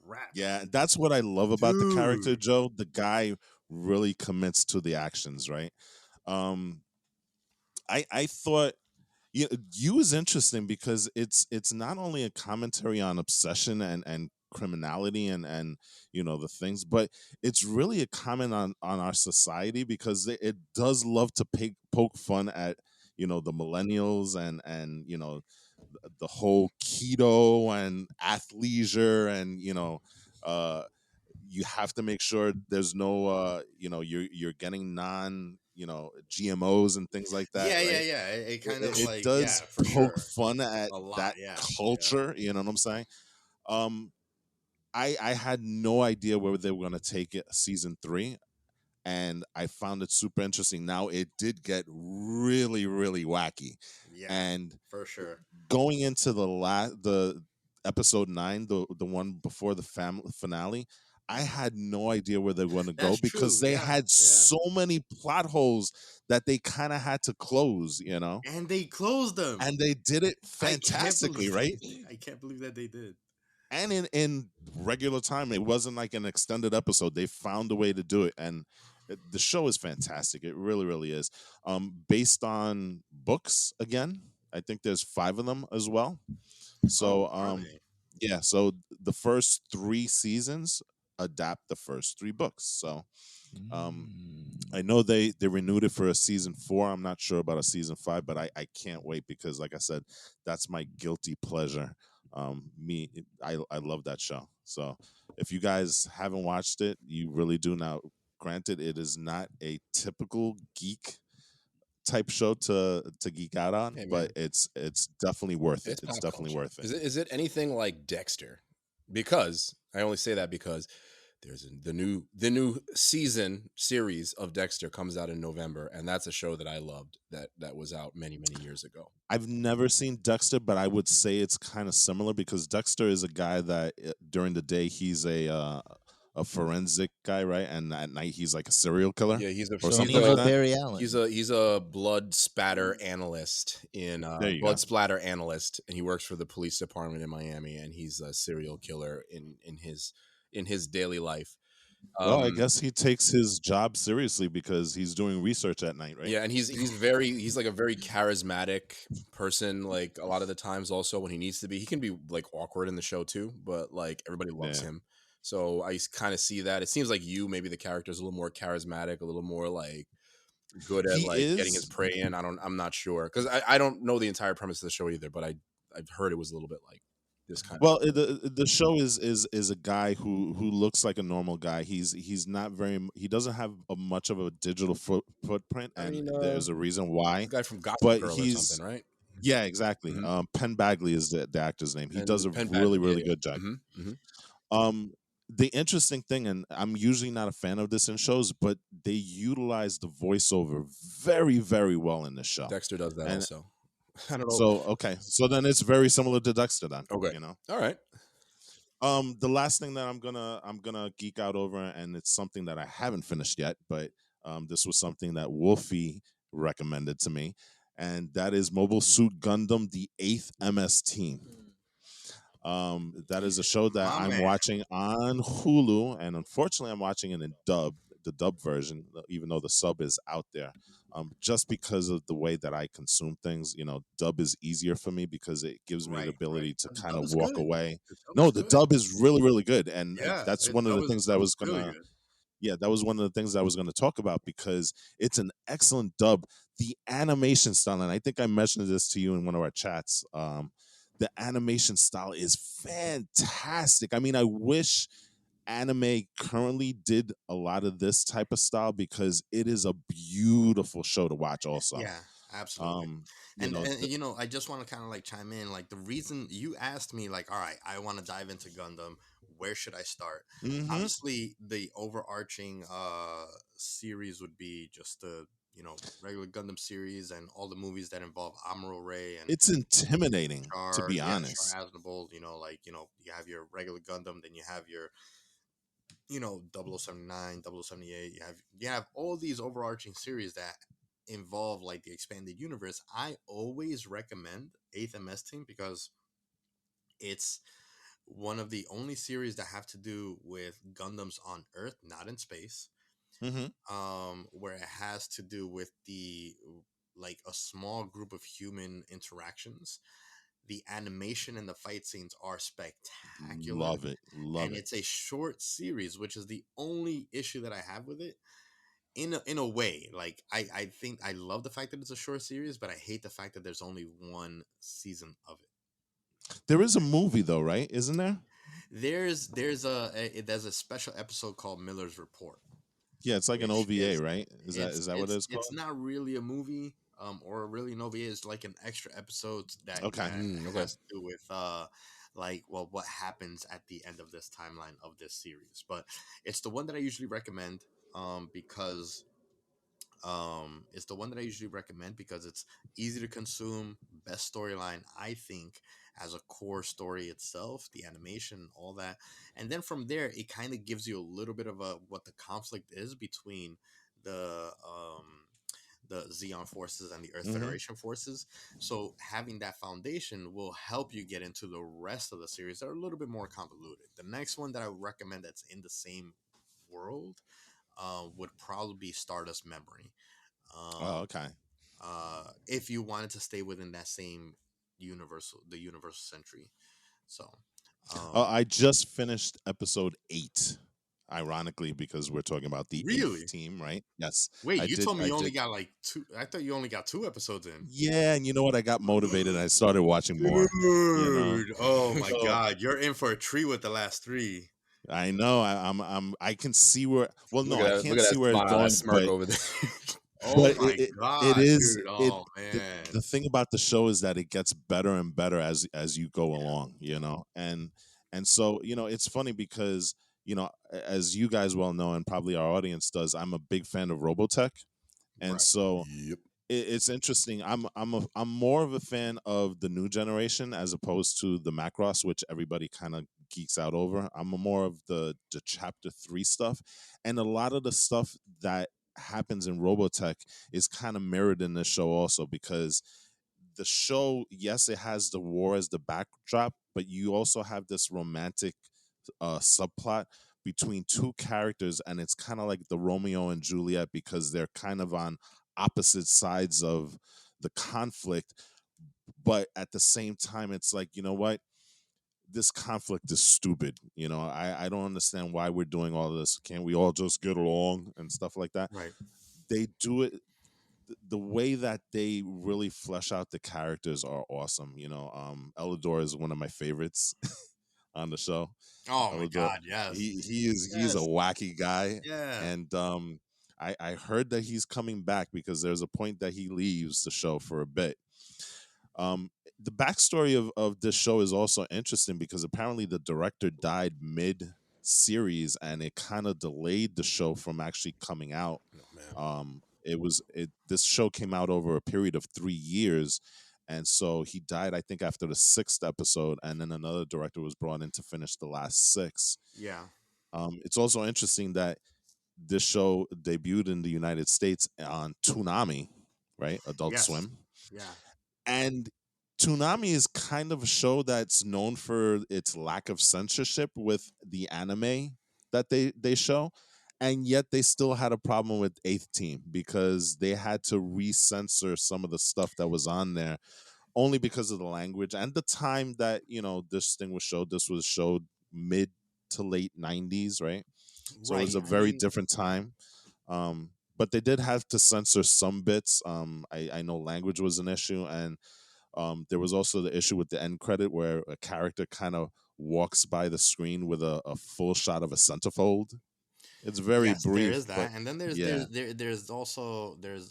crap,
Yeah, that's what I love about the character,
dude.
Joe. The guy really commits to the actions, right? Um, I thought you is interesting, because it's not only a commentary on obsession and criminality and the things, but it's really a comment on our society, because it does love to poke fun at the millennials and the whole keto and athleisure, and uh you have to make sure there's no you're getting non GMOs and things like that,
Yeah, yeah,
right?
yeah. It
it,
kind of
it
like, yeah,
does
for
poke
sure.
fun at
A lot,
that
yeah, yeah.
culture, you know what I'm saying? um I had no idea where they were going to take it season 3, and I found it super interesting. Now it did get really, really wacky,
Yeah,
and
for sure.
going into the episode 9, the one before the finale, I had no idea where they were going to go,
That's
because
true.
they
Yeah,
had
yeah.
so many plot holes that they kind of had to close.
And they closed them.
And they did it
I can't
fantastically,
believe
right?
I can't believe that they did.
And in regular time, it wasn't like an extended episode. They found a way to do it, and the show is fantastic. It really, really is. Based on books, again, I think there's 5 of them as well.
Oh,
So
are they?
yeah, so the first 3 seasons adapt the first 3 books. So I know they renewed it for a season 4. I'm not sure about a season 5, but I can't wait, because like I said, that's my guilty pleasure. I love that show. So if you guys haven't watched it, you really do now. Granted, it is not a typical geek type show to geek out on,
Hey man,
but it's definitely worth it.
it's
It's
pop
definitely
culture.
worth it.
Is it anything like Dexter? Because I only say that because the new season series of Dexter comes out in November, and that's a show that I loved that was out many years ago.
I've never seen Dexter, but I would say it's kind of similar, because Dexter is a guy that during the day he's a forensic guy, right? And at night he's like a serial killer
Yeah, he's a
or
So an
something like
evil
that.
Barry Allen.
he's a blood spatter analyst in
There you
blood
go.
splatter analyst, and he works for the police department in Miami, and he's a serial killer in his daily life.
Well, I
Um,
guess he takes his job seriously because he's doing research at night, right?
yeah, and he's like a very charismatic person. Like a lot of the times, also when he needs to be, he can be like awkward in the show too, but like everybody loves
Yeah.
him. So I kind of see that. It seems like maybe the character's a little more charismatic, a little more like good at
He
like getting his
is.
prey in. I'm not sure because I don't know the entire premise of the show either, but I've heard it was a little bit like this kind
Well,
of.
the show is a guy who looks like a normal guy. He's not he doesn't have much of a digital footprint,
I
and
mean,
there's a reason why.
the guy from Gossip
But
Girl or something,
he's
right?
yeah, exactly.
Hmm.
Penn Bagley is the actor's name. He does a
Penn
really
Badgley, yeah,
really
yeah.
good job.
Hmm.
Um, the interesting thing, and I'm usually not a fan of this in shows, but they utilize the voiceover very very well in the show.
Dexter does that
And
also. I don't know.
so okay, so then it's very similar to Dexter then.
Okay,
You know.
all right.
The last thing that I'm gonna geek out over, and it's something that I haven't finished yet, but this was something that Wolfie recommended to me, and that is Mobile Suit Gundam: The Eighth MS Team. That is a show that
My
I'm
man.
watching on Hulu, and unfortunately, I'm watching it in the dub version, even though the sub is out there. Just because of the way that I consume things, dub is easier for me because it gives me the
Right, right.
ability to
And the
kind
dub
of
is
walk
good.
away.
The dub
No,
is
the
good.
dub is really, really good, and
Yeah,
that's
it,
one of
dub
the
is
things that I
dub
was
is really
gonna.
good.
Yeah, that was one of the things I was going to talk about because it's an excellent dub. The animation style, and I think I mentioned this to you in one of our chats. The animation style is fantastic. I mean, I wish anime currently did a lot of this type of style because it is a beautiful show to watch. Also,
Yeah, absolutely.
um, you
And
know,
and
the,
you know, I just want to kind of like chime in. Like the reason you asked me, like, all right, I want to dive into Gundam. Where should I start?
mhm,
Obviously, the overarching series would be just the regular Gundam series and all the movies that involve Amuro Ray and
it's intimidating to
Char.
be
Yeah, Char
honest.
Aznavour. You have your regular Gundam, then you have your 0079, 0078. You have all these overarching series that involve like the expanded universe. I always recommend 8th MS Team because it's one of the only series that have to do with Gundams on Earth, not in space.
Hmm.
Where it has to do with the like a small group of human interactions. The animation and the fight scenes are spectacular,
Love it, love
and
it.
it's a short series, which is the only issue that I have with it. In a way, like I think I love the fact that it's a short series, but I hate the fact that there's only one season of it.
There is a movie though, right? Isn't there?
There's a special episode called Miller's Report,
Yeah, it's like an
which
OVA,
is
right? Is that what it's
it's
called?
not really a movie, or really an OVA. It's like an extra episode that
Okay.
Okay.
has to do with like, well, what happens at the end of this timeline of this series. But it's the one that I usually recommend, because it's the one that I usually recommend because it's easy to consume, best storyline, I think, as a core story itself, the animation, all that. And then from there, it kind of gives you a little bit of a what the conflict is between the the Xeon forces and the Earth
Hmm.
Federation forces. So having that foundation will help you get into the rest of the series that are a little bit more convoluted. The next one that I would recommend that's in the same world would probably be Stardust Memory.
Oh,
Um,
okay.
if you wanted to stay within that same the universal century. So,
Oh,
um,
I just finished episode 8. Ironically, because we're talking about the eighth
really,
team, right? Yes,
wait,
I
you
did.
told me
I
you only
did.
got like two. I thought you only got two episodes in.
Yeah, and you know what? I got motivated. And I started watching more. You know,
Dude, oh my
so
God, you're in for a treat with the last three.
I know I can see where. Well, no, I
Look
can't
at
see
that
where it's
smile, that
going,
smirk
but
over there.
Oh
but
my
it
God,
is
dude.
it
Oh man.
the thing about the show is that it gets better and better as you go along, and so it's funny because as you guys well know, and probably our audience does, I'm a big fan of Robotech, and
Right.
so
Yep.
it's interesting. I'm more of a fan of the new generation as opposed to the Macross, which everybody kind of geeks out over. I'm more of the chapter 3 stuff, and a lot of the stuff that happens in Robotech is kind of mirrored in the show also, because the show, yes, it has the war as the backdrop, but you also have this romantic subplot between two characters, and it's kind of like the Romeo and Juliet, because they're kind of on opposite sides of the conflict, but at the same time it's like, you know what, this conflict is stupid. I don't understand why we're doing all this. Can't we all just get along and stuff like that?
Right.
They do it, the way that they really flesh out the characters are awesome. Elidor is one of my favorites on the show.
Oh my
Elidor,
God, yes.
he's a
Yes.
wacky guy,
Yeah.
and I heard that he's coming back, because there's a point that he leaves the show for a bit. The backstory of this show is also interesting, because apparently the director died mid series, and it kind of delayed the show from actually coming out.
Oh, man.
This show came out over a period of 3 years, and so he died, I think, after the 6th episode, and then another director was brought in to finish the last 6.
Yeah.
It's also interesting that this show debuted in the United States on Toonami, right? Adult
Yes.
Swim.
Yeah.
And Toonami is kind of a show that's known for its lack of censorship with the anime that they show. And yet they still had a problem with Eighth Team, because they had to re-censor some of the stuff that was on there, only because of the language and the time that, this thing was showed. This was showed mid to late 90s, right? So it was
Right.
a
I
very
mean,
different time. But they did have to censor some bits. I know language was an issue, and there was also the issue with the end credit, where a character kind of walks by the screen with a full shot of a centerfold. It's very
yes, there
brief,
is
but
that, and then there's
yeah.
there is also the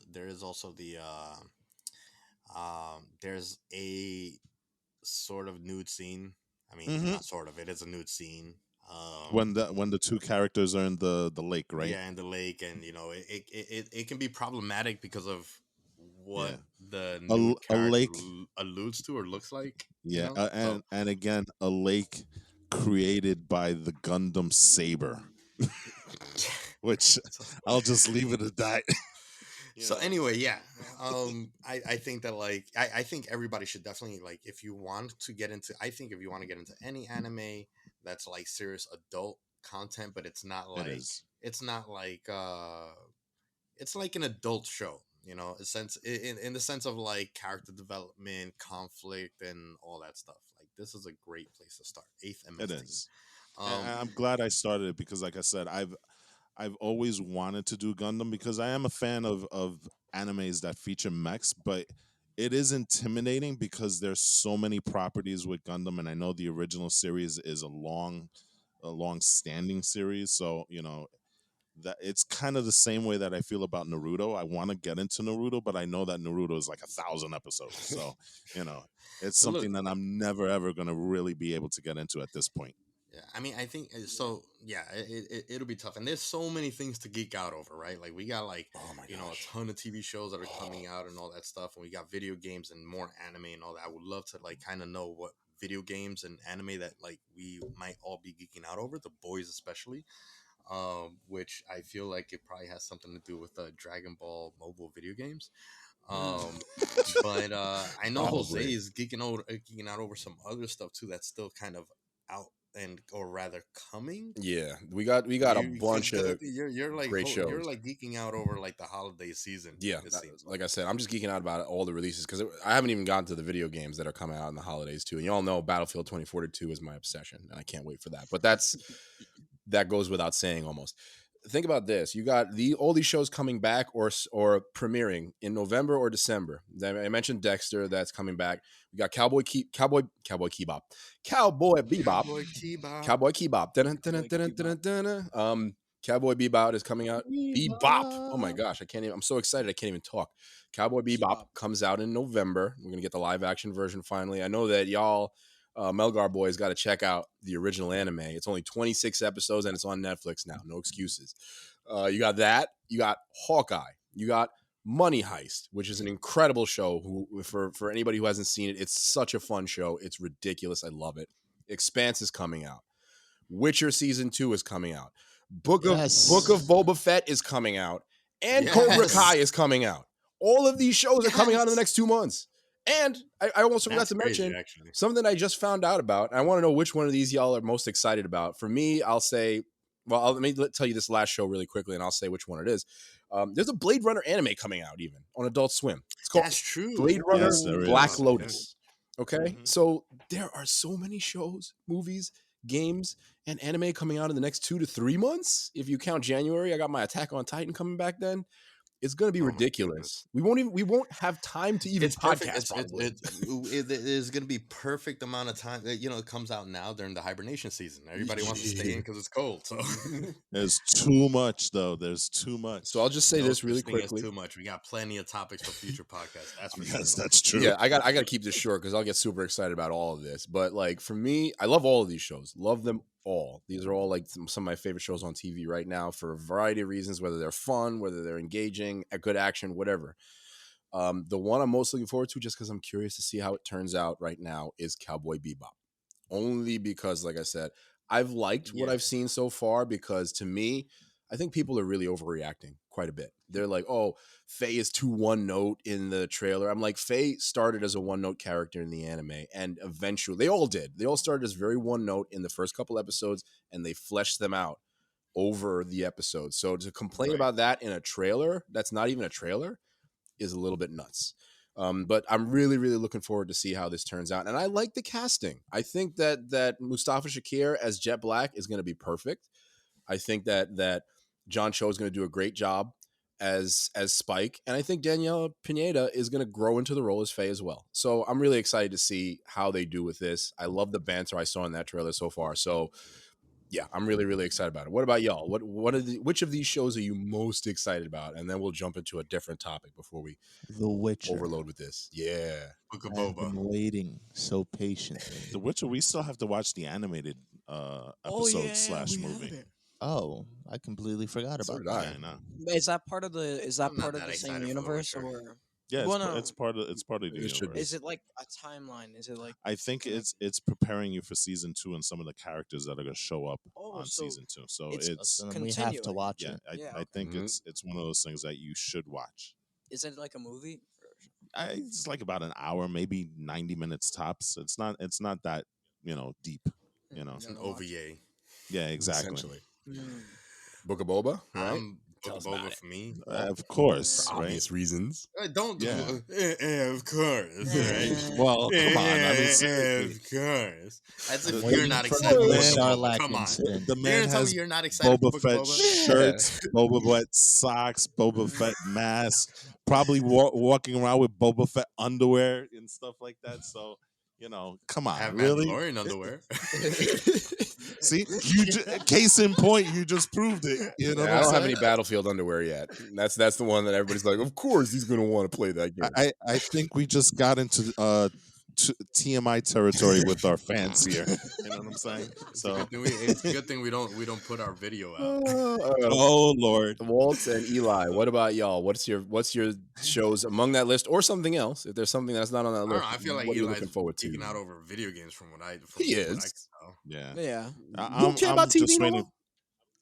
there's a sort of nude scene. I mean,
hmm
not sort of. It is a nude scene.
When the two characters are in the lake, right?
Yeah, in the lake, and it can be problematic because of what
Yeah.
the
A
nude
a
character
lake,
alludes to or looks like.
yeah,
So
and again, a lake created by the Gundam Saber, which
so,
I'll just leave it at that. you
so
know.
anyway, yeah. I think that I think everybody should definitely, like, if you want to get into, I think if you want to get into any anime that's like serious adult content, but it's not
It
like
is.
it's not like it's like an adult show, a sense in the sense of like character development, conflict, and all that stuff. Like, this is a great place to start. Eighth
It
MS team.
is. And
Um,
I'm glad I started it, because, like I said, I've always wanted to do Gundam, because I am a fan of animes that feature mechs, but it is intimidating because there's so many properties with Gundam, and I know the original series is a long standing series, so that it's kind of the same way that I feel about Naruto. I want to get into Naruto, but I know that Naruto is like 1,000 episodes, so you know it's
but look,
something that I'm never ever gonna really be able to get into at this point.
yeah, I mean, I think so. Yeah, it'll be tough, and there's so many things to geek out over, right? Like, we got like
Oh my
a
gosh.
ton of TV shows that are coming out and all that stuff, and we got video games and more anime and all that. I would love to like kind of know what video games and anime that like we might all be geeking out over, the boys especially. Which I feel like it probably has something to do with Dragon Ball mobile video games. Um, but I know Jose
Probably.
is geeking out over some other stuff too that's still kind of out, and or rather coming.
Yeah, we got a bunch
Because
of
you're like
great
you're
shows.
like geeking out over like the holiday season.
Yeah,
It seems
like
like.
I said, I'm just geeking out about all the releases, because I haven't even gotten to the video games that are coming out in the holidays too. And you all know Battlefield 2042 is my obsession, and I can't wait for that. But that goes without saying almost. Think about this: you got all these shows coming back or premiering in November or December. I mentioned Dexter, that's coming back. We got Cowboy Bebop,
Cowboy Bebop.
Cowboy Bebop.
Cowboy Bebop.
Cowboy Bebop is coming out. Bebop. Oh my
Bebop.
gosh, I can't even. I'm so excited, I can't even talk. Cowboy Bebop
Bebop.
comes out in November. We're gonna get the live action version finally. I know that y'all, Melgar boys, got to check out the original anime. It's only 26 episodes and it's on Netflix now. No excuses. You got that. You got Hawkeye. You got Money Heist, which is an incredible show. For anybody who hasn't seen it, it's such a fun show. It's ridiculous. I love it. Expanse is coming out. Witcher season 2 is coming out. Book of
Yes.
Boba Fett is coming out, and Cobra
Yes.
Kai is coming out. All of these shows are coming out in the
Yes.
next 2 months. And I almost forgot
That's
to
crazy,
mention
actually.
something I just found out about. I want to know which one of these y'all are most excited about. For me, I'll say, well, let me tell you this last show really quickly, and I'll say which one it is. There's a Blade Runner anime coming out even on Adult Swim. It's called
That's true.
Blade Runner
Yes, there
Black
is.
Lotus. Okay,
Mhm.
so there are so many shows, movies, games, and anime coming out in the next 2 to 3 months. If you count January, I got my Attack on Titan coming back then. It's gonna be
Oh my
ridiculous. We won't have time to even
It's perfect.
podcast. Probably.
It is going to be perfect amount of time. It comes out now during the hibernation season. Everybody wants to stay in because it's cold. So
There's too much, though. There's too much.
So I'll just say
no
this
such
really
thing as
quickly.
too much. We got plenty of topics for future podcasts. That's for
Yes,
sure.
that's true.
Yeah, I got to keep this short because I'll get super excited about all of this. But like for me, I love all of these shows. Love them all. These are all like some of my favorite shows on TV right now for a variety of reasons. Whether they're fun, whether they're engaging, a good action, whatever. The one I'm most looking forward to, just because I'm curious to see how it turns out right now, is Cowboy Bebop. Only because, like I said, I've liked what I've seen so far. Because to me, I think people are really overreacting quite a bit. They're like, "Oh, Faye is too one note in the trailer." I'm like, Faye started as a one note character in the anime, and eventually, they all did. They all started as very one note in the first couple episodes, and they fleshed them out over the episodes. So to complain
Right.
about that in a trailer, that's not even a trailer, is a little bit nuts. But I'm really, really looking forward to see how this turns out. And I like the casting. I think that Mustafa Shakir as Jet Black is going to be perfect. I think that John Cho is going to do a great job as Spike, and I think Daniela Pineda is going to grow into the role as Faye as well. So I'm really excited to see how they do with this. I love the banter I saw in that trailer so far. So yeah, I'm really, really excited about it. What about y'all? Which of these shows are you most excited about? And then we'll jump into a different topic before we
The Witcher.
overload with this. Yeah.
Book of
I've been
Boba.
waiting so patiently.
The Witcher, we still have to watch the animated episode slash movie.
Oh, I completely forgot
So
about
did
that.
I.
Yeah, I know.
Is that part of the? Is that
I'm not
part of
that
the
excited
same
for The
universe,
Witcher.
or
Yeah,
Well, no.
it's part of the
It should be.
universe.
is it like a timeline? Is it like?
I think it's preparing you for season 2 and some of the characters that are going to show up
Oh,
on
so
season 2. So
it's-
it's
So then we have to
continuing.
watch
yeah,
it.
Yeah,
I think
Mhm.
it's one of those things that you should watch.
Is it like a movie?
It's like about an hour, maybe 90 minutes tops. It's not that deep.
It's an
Gonna watch
OVA.
Yeah, exactly.
Essentially.
Mm.
Book of Boba, right?
Book of Boba for me.
Of course,
For
right?
obvious reasons.
Don't do
Yeah.
of course. Right?
Well, come on. I mean, seriously.
Of course. That's if
Waiting
you're not
for
excited.
the
for
man-
Book of
Sarlacc
Boba. Come on.
incident.
The
You're
man
gonna tell me
has
you're not excited for
Boba
Book
Fett
of Boba?
shirts, Boba Fett socks, Boba Fett mask, probably walking around with Boba Fett underwear and stuff like that. So, come on,
Have
really?
Mandalorian underwear.
See, case in point, you just proved it. You know,
Yeah,
what
I
I'm
don't have
saying?
any Battlefield underwear yet. That's the one that everybody's like, of course he's gonna want to play that game.
I think we just got into TMI territory with our fans here. You know what I'm saying? So,
It's a good thing we don't put our video out.
oh Lord,
Walt and Eli, what about y'all? What's your shows among that list, or something else? If there's something that's not on that
I don't
list,
know. I feel like
what are you
Eli's
looking forward to?
geeking out over video games from what I
He
what I
is.
can tell.
yeah.
Yeah.
You don't care about TV
just
no
waiting.
more?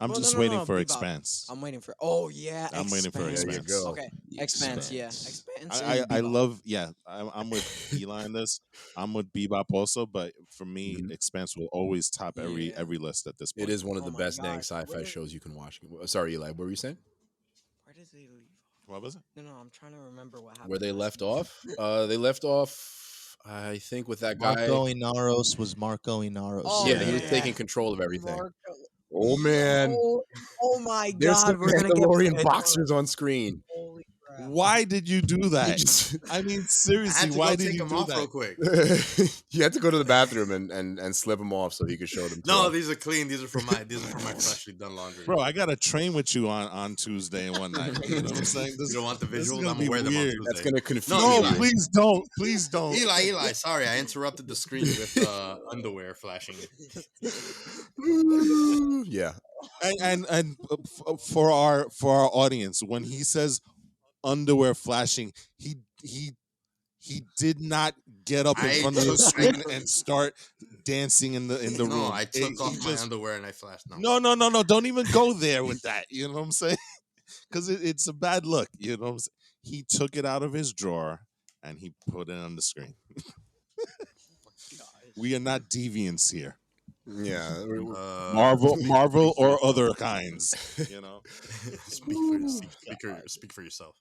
I'm
Well,
just
no,
waiting for
Bebop.
Expanse.
I'm waiting for. Oh yeah,
I'm waiting for
Expanse.
There you go.
Okay, Expanse. Yeah, Expanse.
I
and Bebop.
love I'm with Eli on this. I'm with Bebop also, but for me,
Mhm.
Expanse will always top
Yeah.
every list at this point.
It is one of
Oh
the
my
best dang
God,
sci-fi
where-
shows you can watch. Sorry, Eli, what were you saying?
Where did they leave?
What was it?
No, I'm trying to remember what happened.
Where they
last
left
season.
off? They left off, I think, with that guy.
Marco Inaros was Marco Inaros.
Oh,
Yeah, he was
yeah.
taking control of everything.
Marco-
Oh man,
Oh my
there's some
God, we're gonna get
Mandalorian
Pedro.
boxers on screen.
Holy crap!
Why did you do
He
that?
just-
I mean,
I
seriously,
had to
why
go
did
take
you
them
do
off real
that?
quick.
you had to go to the bathroom and slip them off so he could show them. to
No,
us.
these are clean. These are for my freshly done laundry.
Bro, I got to train with you on Tuesday and one night. You know what I'm saying?
You don't want the
this is
visuals?
gonna
I'm
be
gonna wear them on
weird.
Tuesday.
That's gonna confuse.
No,
No,
Eli.
please don't. Please don't.
Eli, sorry, I interrupted the screen with underwear flashing.
Yeah,
And for our audience, when he says underwear flashing, he He did not get up in
I
front of the
took-
screen
I-
and start dancing in the
No,
room.
I took
He
off my
just
underwear and I flashed.
no. Don't even go there with that. You know what I'm saying? Because it's a bad look. You know what I'm saying? He took it out of his drawer and he put it on the screen. We are not deviants here.
Yeah.
Marvel or other kinds. You know.
speak for yourself.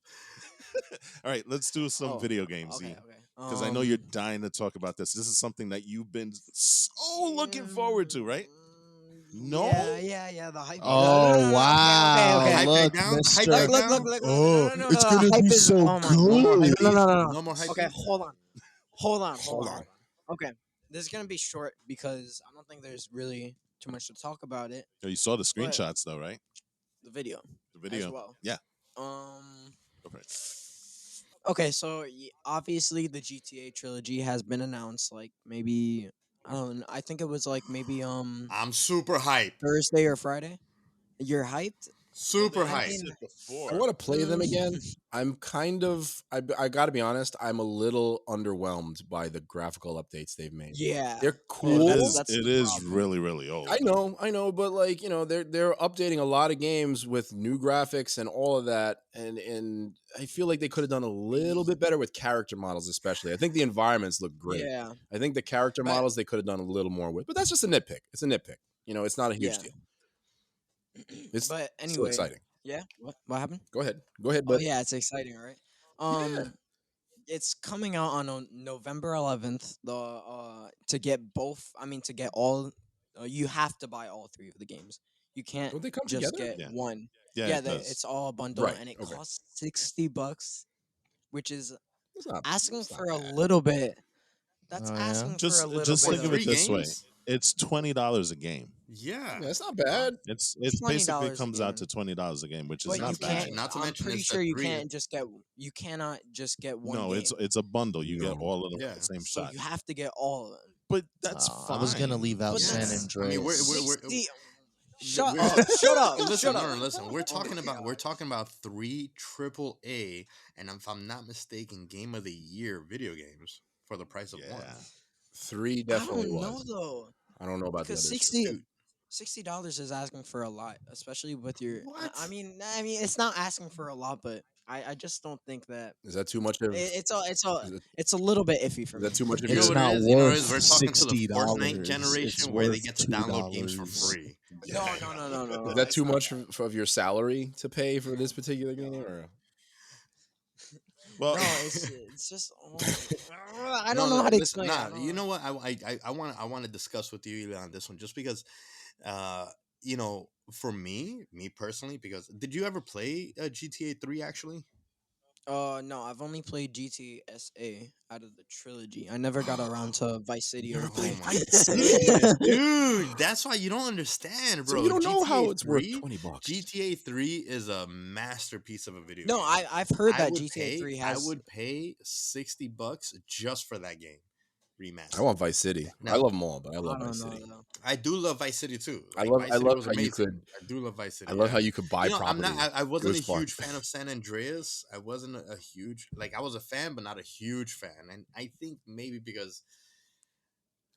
All right, let's do some
Oh,
video games.
okay, okay.
Because I know you're dying to talk about this. This is something that you've been so looking forward to, right? No?
Yeah. The hype.
Oh wow!
Okay.
Hype
Look,
back down, hype
Mister.
back
Look.
down.
Oh,
No.
it's
The
gonna
hype
be
is.
so
Oh my. No more hype.
good.
No.
No more hype.
Okay, hold on.
Hold on.
Okay, this is gonna be short because I don't think there's really too much to talk about it.
You saw the
But-
screenshots, though, right?
The video.
The video.
As well.
Yeah.
Um.
Go for it.
Okay, so obviously the GTA trilogy has been announced. Like maybe I don't know. I think it was like maybe
I'm super hyped.
Thursday or Friday. You're hyped.
Super
I
hyped.
mean,
I want to play them
Mm.
again. I'm kind of, I got to be honest, I'm a little underwhelmed by the graphical updates they've made.
Yeah.
They're
Yeah,
cool.
that's
It
the
is
problem.
really, really old.
I know, but like, they're updating a lot of games with new graphics and all of that, and I feel like they could have done a little bit better with character models, especially. I think the environments look great.
Yeah.
I think the character
But-
models they could have done a little more with, but that's just a nitpick. It's a nitpick. It's not a huge
Yeah.
deal. It's
But
still
anyway,
exciting.
yeah. What happened?
Go ahead,
Oh
but
yeah, it's exciting, right? It's coming out on November 11th. To get both, to get all, you have to buy all three of the games. You can't
don't they come
just
together?
get
Yeah.
one.
Yeah,
It's all a bundle,
Right,
and it
okay.
costs $60, which is
It's not
asking
it's not
for a
bad.
little bit. That's
Oh, yeah?
asking for
Just
a little
just
bit.
think of it
Three
this way:
games?
it's $20 a game.
Yeah.
Yeah, it's not bad.
It's
$20
basically
a
comes out
game.
to $20 a game, which is
But
not
you
bad.
can't.
Not to
I'm
mention
pretty
it's the
sure you
three-
can't just get. You cannot just get one.
No,
game.
it's a bundle. You get
No.
all of them
Yeah.
at the same
So
shot.
you have to get all of them.
But that's
Oh,
fine.
I was gonna leave out
But
San
that's-
Andreas.
I mean, we're
60. Shut
we're-
up! Shut up!
Listen,
Shut
no,
up!
no, listen. We're talking
my
about
gosh.
3 AAA, and if I'm not mistaken, Game of the Year video games for the price of one.
Yeah.
3
I
definitely
don't know
was.
though,
I don't know about
because
the others.
$60 is asking for a lot, especially with your.
What?
I mean, it's not asking for a lot, but I just don't think that
Is that too much of?
it's
Is it-
it's a little bit iffy for
Is
me.
that too much of
You know
It's
your?
what
not
it is? You know what it
worth
is? We're talking to the Fortnite
$60.
generation
It's
where they
worth
get to download games for
$2.
free.
No.
Is that
it's
too
not
much
that.
of your salary to pay for this particular game? Or?
Well,
No, it's just. I don't know how to
listen,
explain. I don't
you
know.
know what? I want to discuss with you Eli, on this one just because, for me personally, because did you ever play GTA 3 actually?
No, I've only played GTSA out of the trilogy. I never got around to Vice City or
Never played
Oh my
Vice
goodness, dude, that's why you don't understand,
So
bro.
you don't know how
GTA
it's worth
3
$20.
GTA 3 is a masterpiece of a video
No,
game.
I've heard
I
that
would
GTA 3
I
has.
would pay $60 just for that game remastered.
I want Vice City.
Now-
I love them all, but I
I
love
don't
Vice
know
City.
though.
I do love Vice City too.
I
Like,
love-
Vice
I
City
love
was
how you
amazing.
could-
I do love Vice City.
I love
yeah.
how you could buy
You know,
property.
I
It
wasn't
was
a
fun.
huge fan of San Andreas. I wasn't a huge I was a fan, but not a huge fan. And I think maybe because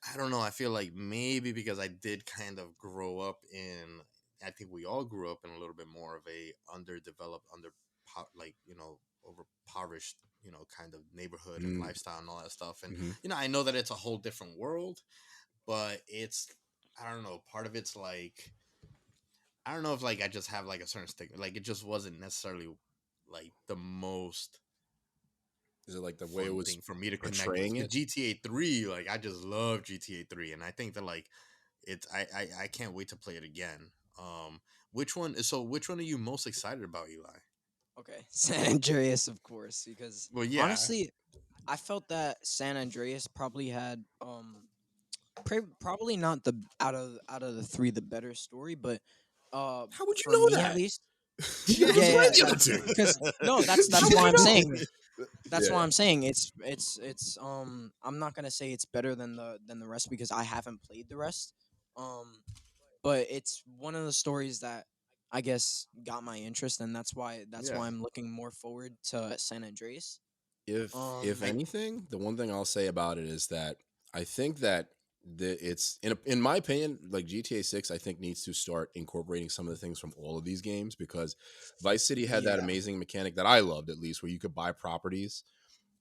I don't know. I feel like maybe because I did kind of grow up in. I think we all grew up in a little bit more of a underdeveloped, overpowered, kind of neighborhood and
Mm.
lifestyle and all that stuff. And
Mhm.
I know that it's a whole different world, but I don't know. Part of it's like I don't know if I just have a certain stick. Like it just wasn't necessarily the most
Is it like the way it
fun
was
thing for me to connect with.
portraying
With
it?
GTA 3, I just love GTA 3, and I think that it's I can't wait to play it again. Which one are you most excited about, Eli?
Okay, San Andreas, of course, because
Well, yeah.
honestly, I felt that San Andreas probably had probably not the out of the three the better story, but
How would you
for
know
me
that?
at least.
You haven't
Yeah,
played the
yeah,
other two.
because no, that's
How would
why
you
I'm
know?
saying. That's
Yeah.
why I'm saying it's I'm not gonna say it's better than the rest because I haven't played the rest. But it's one of the stories that I guess got my interest, and that's why
Yeah.
I'm looking more forward to San Andreas.
If
I
anything, the one thing I'll say about it is that I think that it's in my opinion, like GTA 6, I think needs to start incorporating some of the things from all of these games because Vice City had that
Yeah.
amazing mechanic that I loved at least, where you could buy properties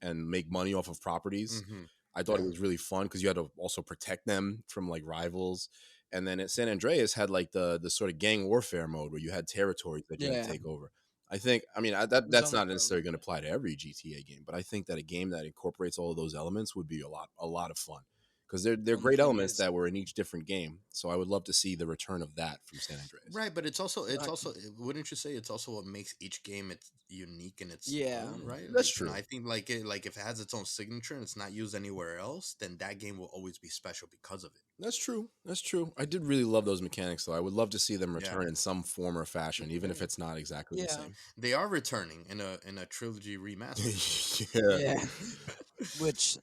and make money off of properties.
mm-hmm.
I thought it
Yeah.
was really fun because you had to also protect them from like rivals. And then at San Andreas had like the sort of gang warfare mode where you had territories that you had to
Yeah.
take over. I think, I mean,
It was
that's
on the
not
road.
necessarily going to apply to every GTA game, but I think that a game that incorporates all of those elements would be a lot of fun because they're
And the
great
thing
elements
is,
that were in each different game. So I would love to see the return of that from San Andreas.
Right, but it's
I,
also wouldn't you say it's also what makes each game it's unique in its
yeah,
own right?
That's
Like
true.
I think like if it has its own signature and it's not used anywhere else, then that game will always be special because of it.
That's true. That's true. I did really love those mechanics, though. I would love to see them
Yeah,
return in some form or fashion, even if
okay.
it's not exactly the
yeah,
same.
They are returning in a trilogy remaster.
Yeah.
yeah. Which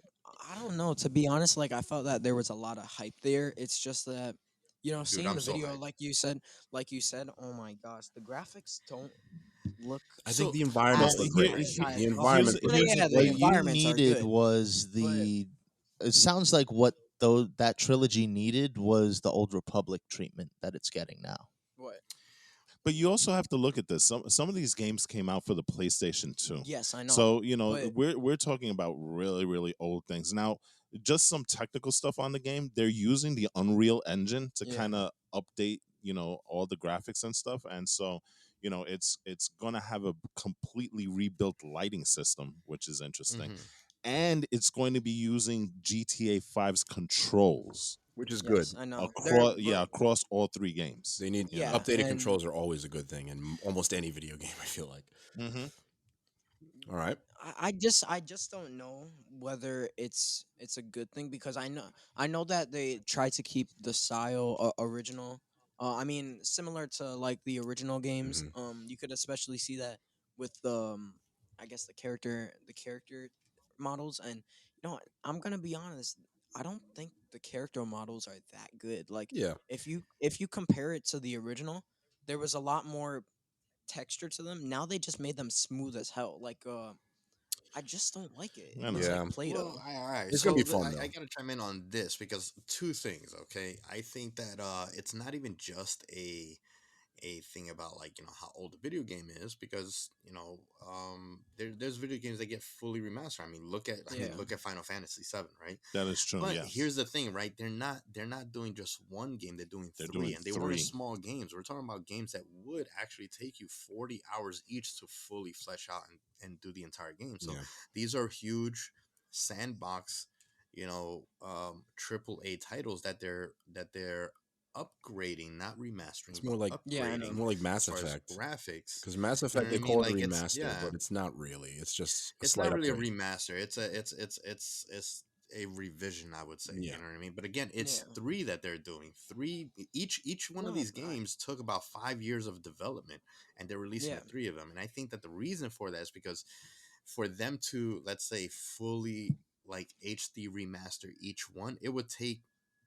I don't know. To be honest, like I felt that there was a lot of hype there. It's just that,
Dude,
seeing
I'm
the
so
video,
hyped.
like you said, oh my gosh, the graphics don't look
I think
So
the
Well,
environments look
as
great.
nice
The
as.
here's
environments look
Well,
here's
great.
the
yeah, the
What
thing.
you
environments are
needed
good,
was
but
the. It sounds like what though that trilogy needed was the Old Republic treatment that it's getting now.
what?
But you also have to look at this. Some of these games came out for the PlayStation 2.
Yes, I know,
So,
but
we're talking about really, really old things. Now, just some technical stuff on the game. They're using the Unreal Engine to
yeah,
kind of update, all the graphics and stuff. And so, it's gonna have a completely rebuilt lighting system, which is interesting.
hmm
And it's going to be using GTA 5's controls
Which is good.
yes, I know. There,
across all three games.
They need
You know.
yeah,
updated
and
controls are always a good thing in almost any video game. I feel like.
Mm-hmm.
All right.
I just don't know whether it's a good thing because I know that they try to keep the style original. I mean, similar to like the original games.
Hmm.
You could especially see that with the I guess the character models, and I'm gonna be honest. I don't think the character models are that good. Like
Yeah.
if you compare it to the original, there was a lot more texture to them. Now they just made them smooth as hell. Like I just don't like it. It
I
looks
know.
like
Yeah.
Play-Doh.
All right.
It's gonna be
So
fun though.
I gotta chime in on this because two things. Okay, I think that it's not even just a thing about like how old the video game is because there's video games that get fully remastered.
Yeah.
Look at Final Fantasy VII, right?
That is true.
But
Yes,
here's the thing, right? They're not doing just one game. They're doing
they're
three,
doing
and they weren't
3.
small games. We're talking about games that would actually take you 40 hours each to fully flesh out and do the entire game. So
Yeah.
these are huge sandbox, triple A titles that they're upgrading, not remastering,
It's more
but
like
Yeah, I
it's
know.
upgrading
more like
as
Mass
far as
Effect
graphics.
because Mass
You know
Effect
what I
they
mean?
call it a
Like it's
remaster,
yeah,
but it's not really. It's just a
it's
slight
not really a
upgrade.
remaster. It's a revision, I would say.
Yeah.
You know what I mean? But again, it's
Yeah.
three that they're doing. Three each one of
No,
these games took about 5 years of development, and they're releasing
yeah.
the three of them. And I think that the reason for that is because for them to, let's say, fully like HD remaster each one, it would take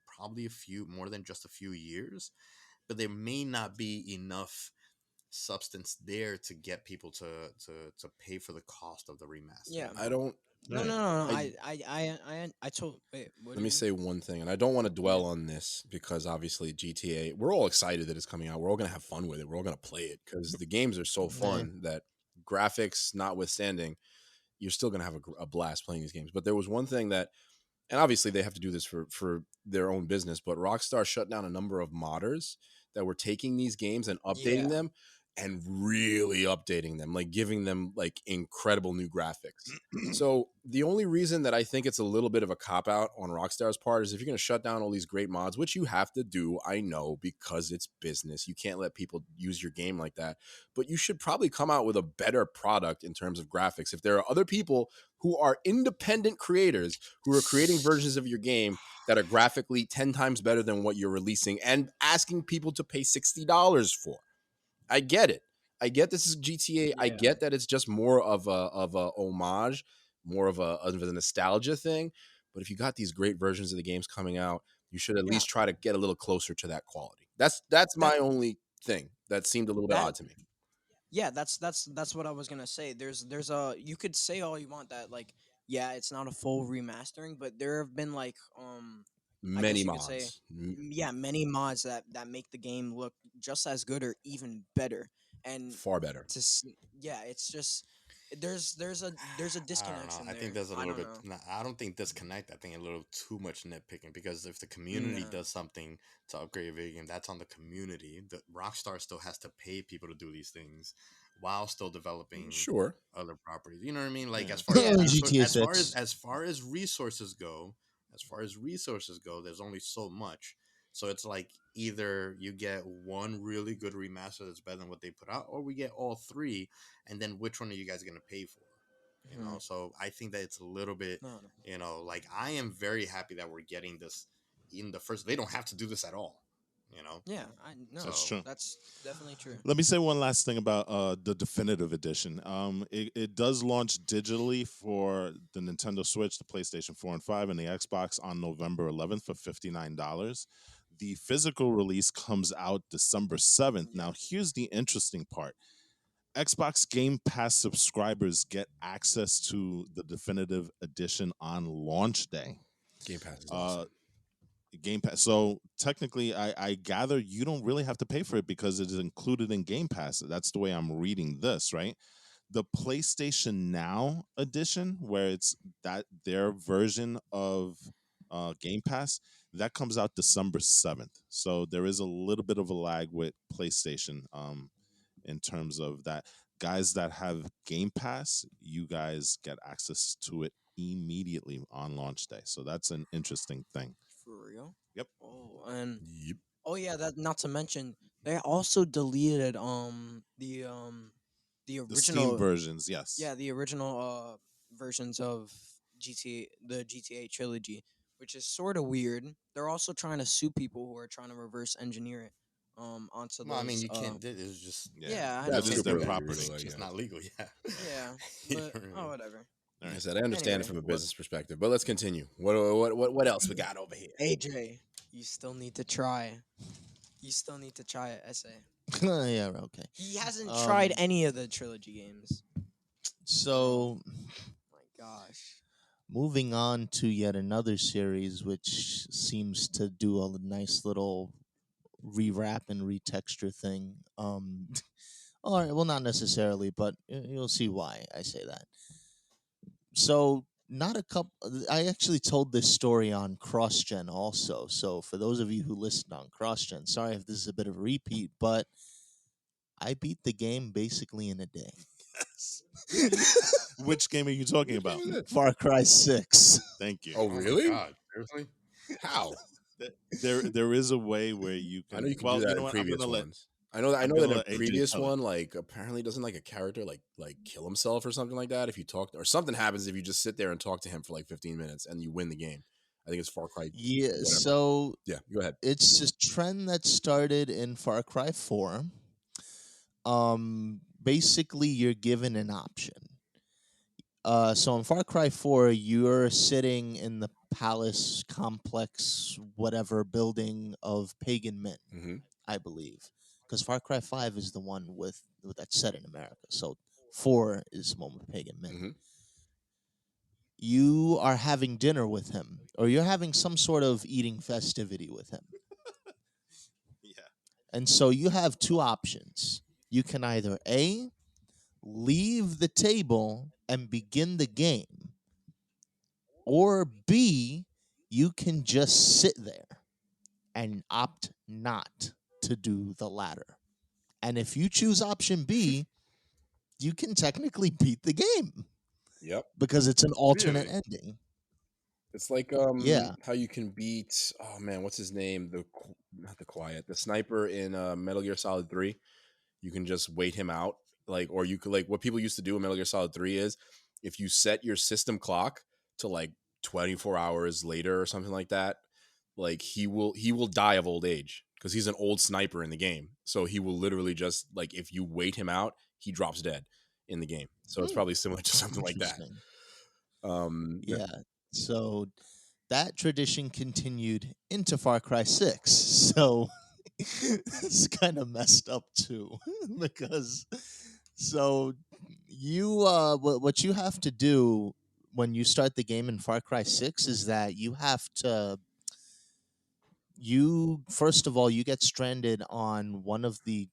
probably a few more than just a few years, but there may not be enough substance there to get people to pay for the cost of the remaster.
Yeah.
I don't.
No, no,
Right.
no, no.
I
I told. Wait, what
Let
do
me
you mean?
say one thing, and I don't want to
Yeah.
dwell on this because obviously GTA, we're all excited that it's coming out. We're all going to have fun with it. We're all going to play it because the games are so
Yeah.
fun that graphics notwithstanding, you're still going to have a blast playing these games. But there was one thing that, and obviously they have to do this for their own business, but Rockstar shut down a number of modders that were taking these games and updating
Yeah.
them and really updating them, like giving them like incredible new graphics. So the only reason that I think it's a little bit of a cop out on Rockstar's part is if you're going to shut down all these great mods, which you have to do, I know, because it's business. You can't let people use your game like that. But you should probably come out with a better product in terms of graphics. If there are other people who are independent creators who are creating versions of your game that are graphically 10 times better than what you're releasing and asking people to pay $60 for. I get it. I get this is GTA. I
Yeah.
get that it's just more of a homage, more of a nostalgia thing. But if you got these great versions of the games coming out, you should at
Yeah.
least try to get a little closer to that quality. That's my
That
only thing that seemed a little bit
that
odd to me.
Yeah, that's what I was gonna say. There's a you could say all you want that like yeah, it's not a full remastering, but there have been like I
Many
guess you could say
mods.
yeah, many mods that make the game look just as good or even better. And
Far better.
yeah, it's just there's a
I don't know.
disconnection
I think
there.
there's a
I
little
don't
bit.
know.
I don't think disconnect. I think a little too much nitpicking because if the community
No.
does something to upgrade your video game, that's on the community. The Rockstar still has to pay people to do these things while still developing
Sure.
other properties. You know what I mean? Like
Yeah.
as far as
Yeah.
resource,
GTA 6.
as far as resources go, there's only so much. So it's like either you get one really good remaster that's better than what they put out, or we get all three, and then which one are you guys gonna pay for? You
Hmm.
know, so I think that it's a little bit,
No, no.
like I am very happy that we're getting this in the first. They don't have to do this at all, you know.
Yeah, I no.
That's
So
true.
That's definitely true.
Let me say one last thing about the definitive edition. It does launch digitally for the Nintendo Switch, the PlayStation 4 and 5, and the Xbox on November 11th for $59. The physical release comes out December 7th. Now, here's the interesting part. Xbox Game Pass subscribers get access to the definitive edition on launch day.
Game Pass is
Uh,
awesome.
Game Pass. So technically, I gather you don't really have to pay for it because it is included in Game Pass. That's the way I'm reading this, right? The PlayStation Now edition, where it's that their version of Game Pass, that comes out December 7th. So there is a little bit of a lag with PlayStation in terms of that. Guys that have Game Pass, you guys get access to it immediately on launch day. So that's an interesting thing.
For real.
Yep.
Oh, and
Yep.
oh yeah, that not to mention they also deleted the
The Steam
original
versions, yes.
yeah, the original versions of the GTA trilogy, which is sort of weird. They're also trying to sue people who are trying to reverse engineer it onto
well, I mean,
those
you can't. It's just
Yeah.
yeah, I
That's
It
know.
is their
stupid,
But
property.
really,
it's just
yeah.
not legal. Yeah.
yeah,
You
but
know what I
oh
mean?
whatever.
All
Like I
right.
said, I understand it
Anyway,
from a
What?
business perspective, but let's continue. What else we got over here?
AJ, you still need to try. You still need to try it, SA.
Yeah, okay.
He hasn't tried
Um,
any of the trilogy games.
so
My gosh.
moving on to yet another series, which seems to do a nice little rewrap and retexture thing. All right, well, not necessarily, but you'll see why I say that. So, not a couple. I actually told this story on CrossGen also. So, for those of you who listened on CrossGen, sorry if this is a bit of a repeat, but I beat the game basically in a day.
Which game are you talking
Which game
about?
is it?
Far Cry 6.
Thank you.
Oh,
Oh my
really?
god! Seriously?
How?
There is a way where you
I know
can.
you can do
Well, you
that
know
in
what?
previous ones. I
I'm
know that
gonna
in a
let AJ
previous
tell it.
one, like apparently doesn't like a character like kill himself or something like that if you talk or something happens if you just sit there and talk to him for like 15 minutes and you win the game. I think it's Far Cry
Yeah,
whatever.
so
Yeah, go ahead.
it's a trend that started in Far Cry 4. Basically, you're given an option. So in Far Cry 4, you're sitting in the palace complex, whatever building of pagan men,
Mm-hmm.
I believe, because Far Cry 5 is the one with that's set in America. So 4 is the one with pagan men.
Mm-hmm.
You are having dinner with him, or you're having some sort of eating festivity with him.
Yeah.
And so you have two options. You can either A, leave the table and begin the game, or B, you can just sit there and opt not to do the latter. And if you choose option B, you can technically beat the game
Yep.
because it's an alternate
Really?
ending.
It's like
Yeah.
how you can beat oh man, what's his name? Not the quiet, the sniper in Metal Gear Solid 3. You can just wait him out. Like or you could like what people used to do in Metal Gear Solid 3 is if you set your system clock to like 24 hours later or something like that, like he will die of old age because he's an old sniper in the game. So he will literally just like if you wait him out, he drops dead in the game. So it's
Hmm,
probably similar to something like that.
interesting.
Yeah.
Yeah. So that tradition continued into Far Cry 6. So it's kind of messed up too because So what you have to do when you start the game in Far Cry 6 is that you have to you first of all you get stranded on one of the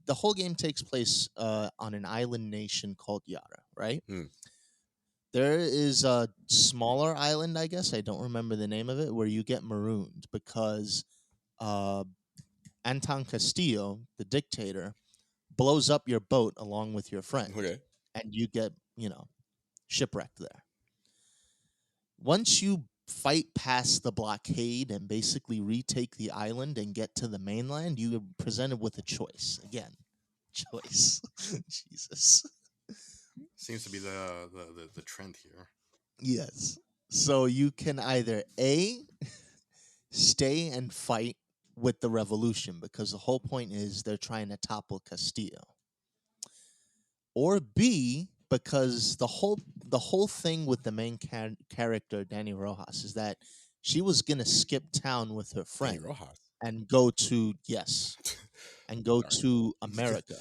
whole game takes place on an island nation called Yara, right?
Hmm.
There is a smaller island, I guess I don't remember the name of it, where you get marooned because uh, Anton Castillo, the dictator, blows up your boat along with your friend,
Okay.
and you get shipwrecked there. Once you fight past the blockade and basically retake the island and get to the mainland, you are presented with a choice. Again, choice. Jesus.
Seems to be the trend here.
Yes. So you can either A, stay and fight with the revolution because the whole point is they're trying to topple Castillo. Or B, because the whole thing with the main character Danny Rojas is that she was gonna skip town with her
Danny
friend
Rojas.
and go to and go
Sorry.
to America.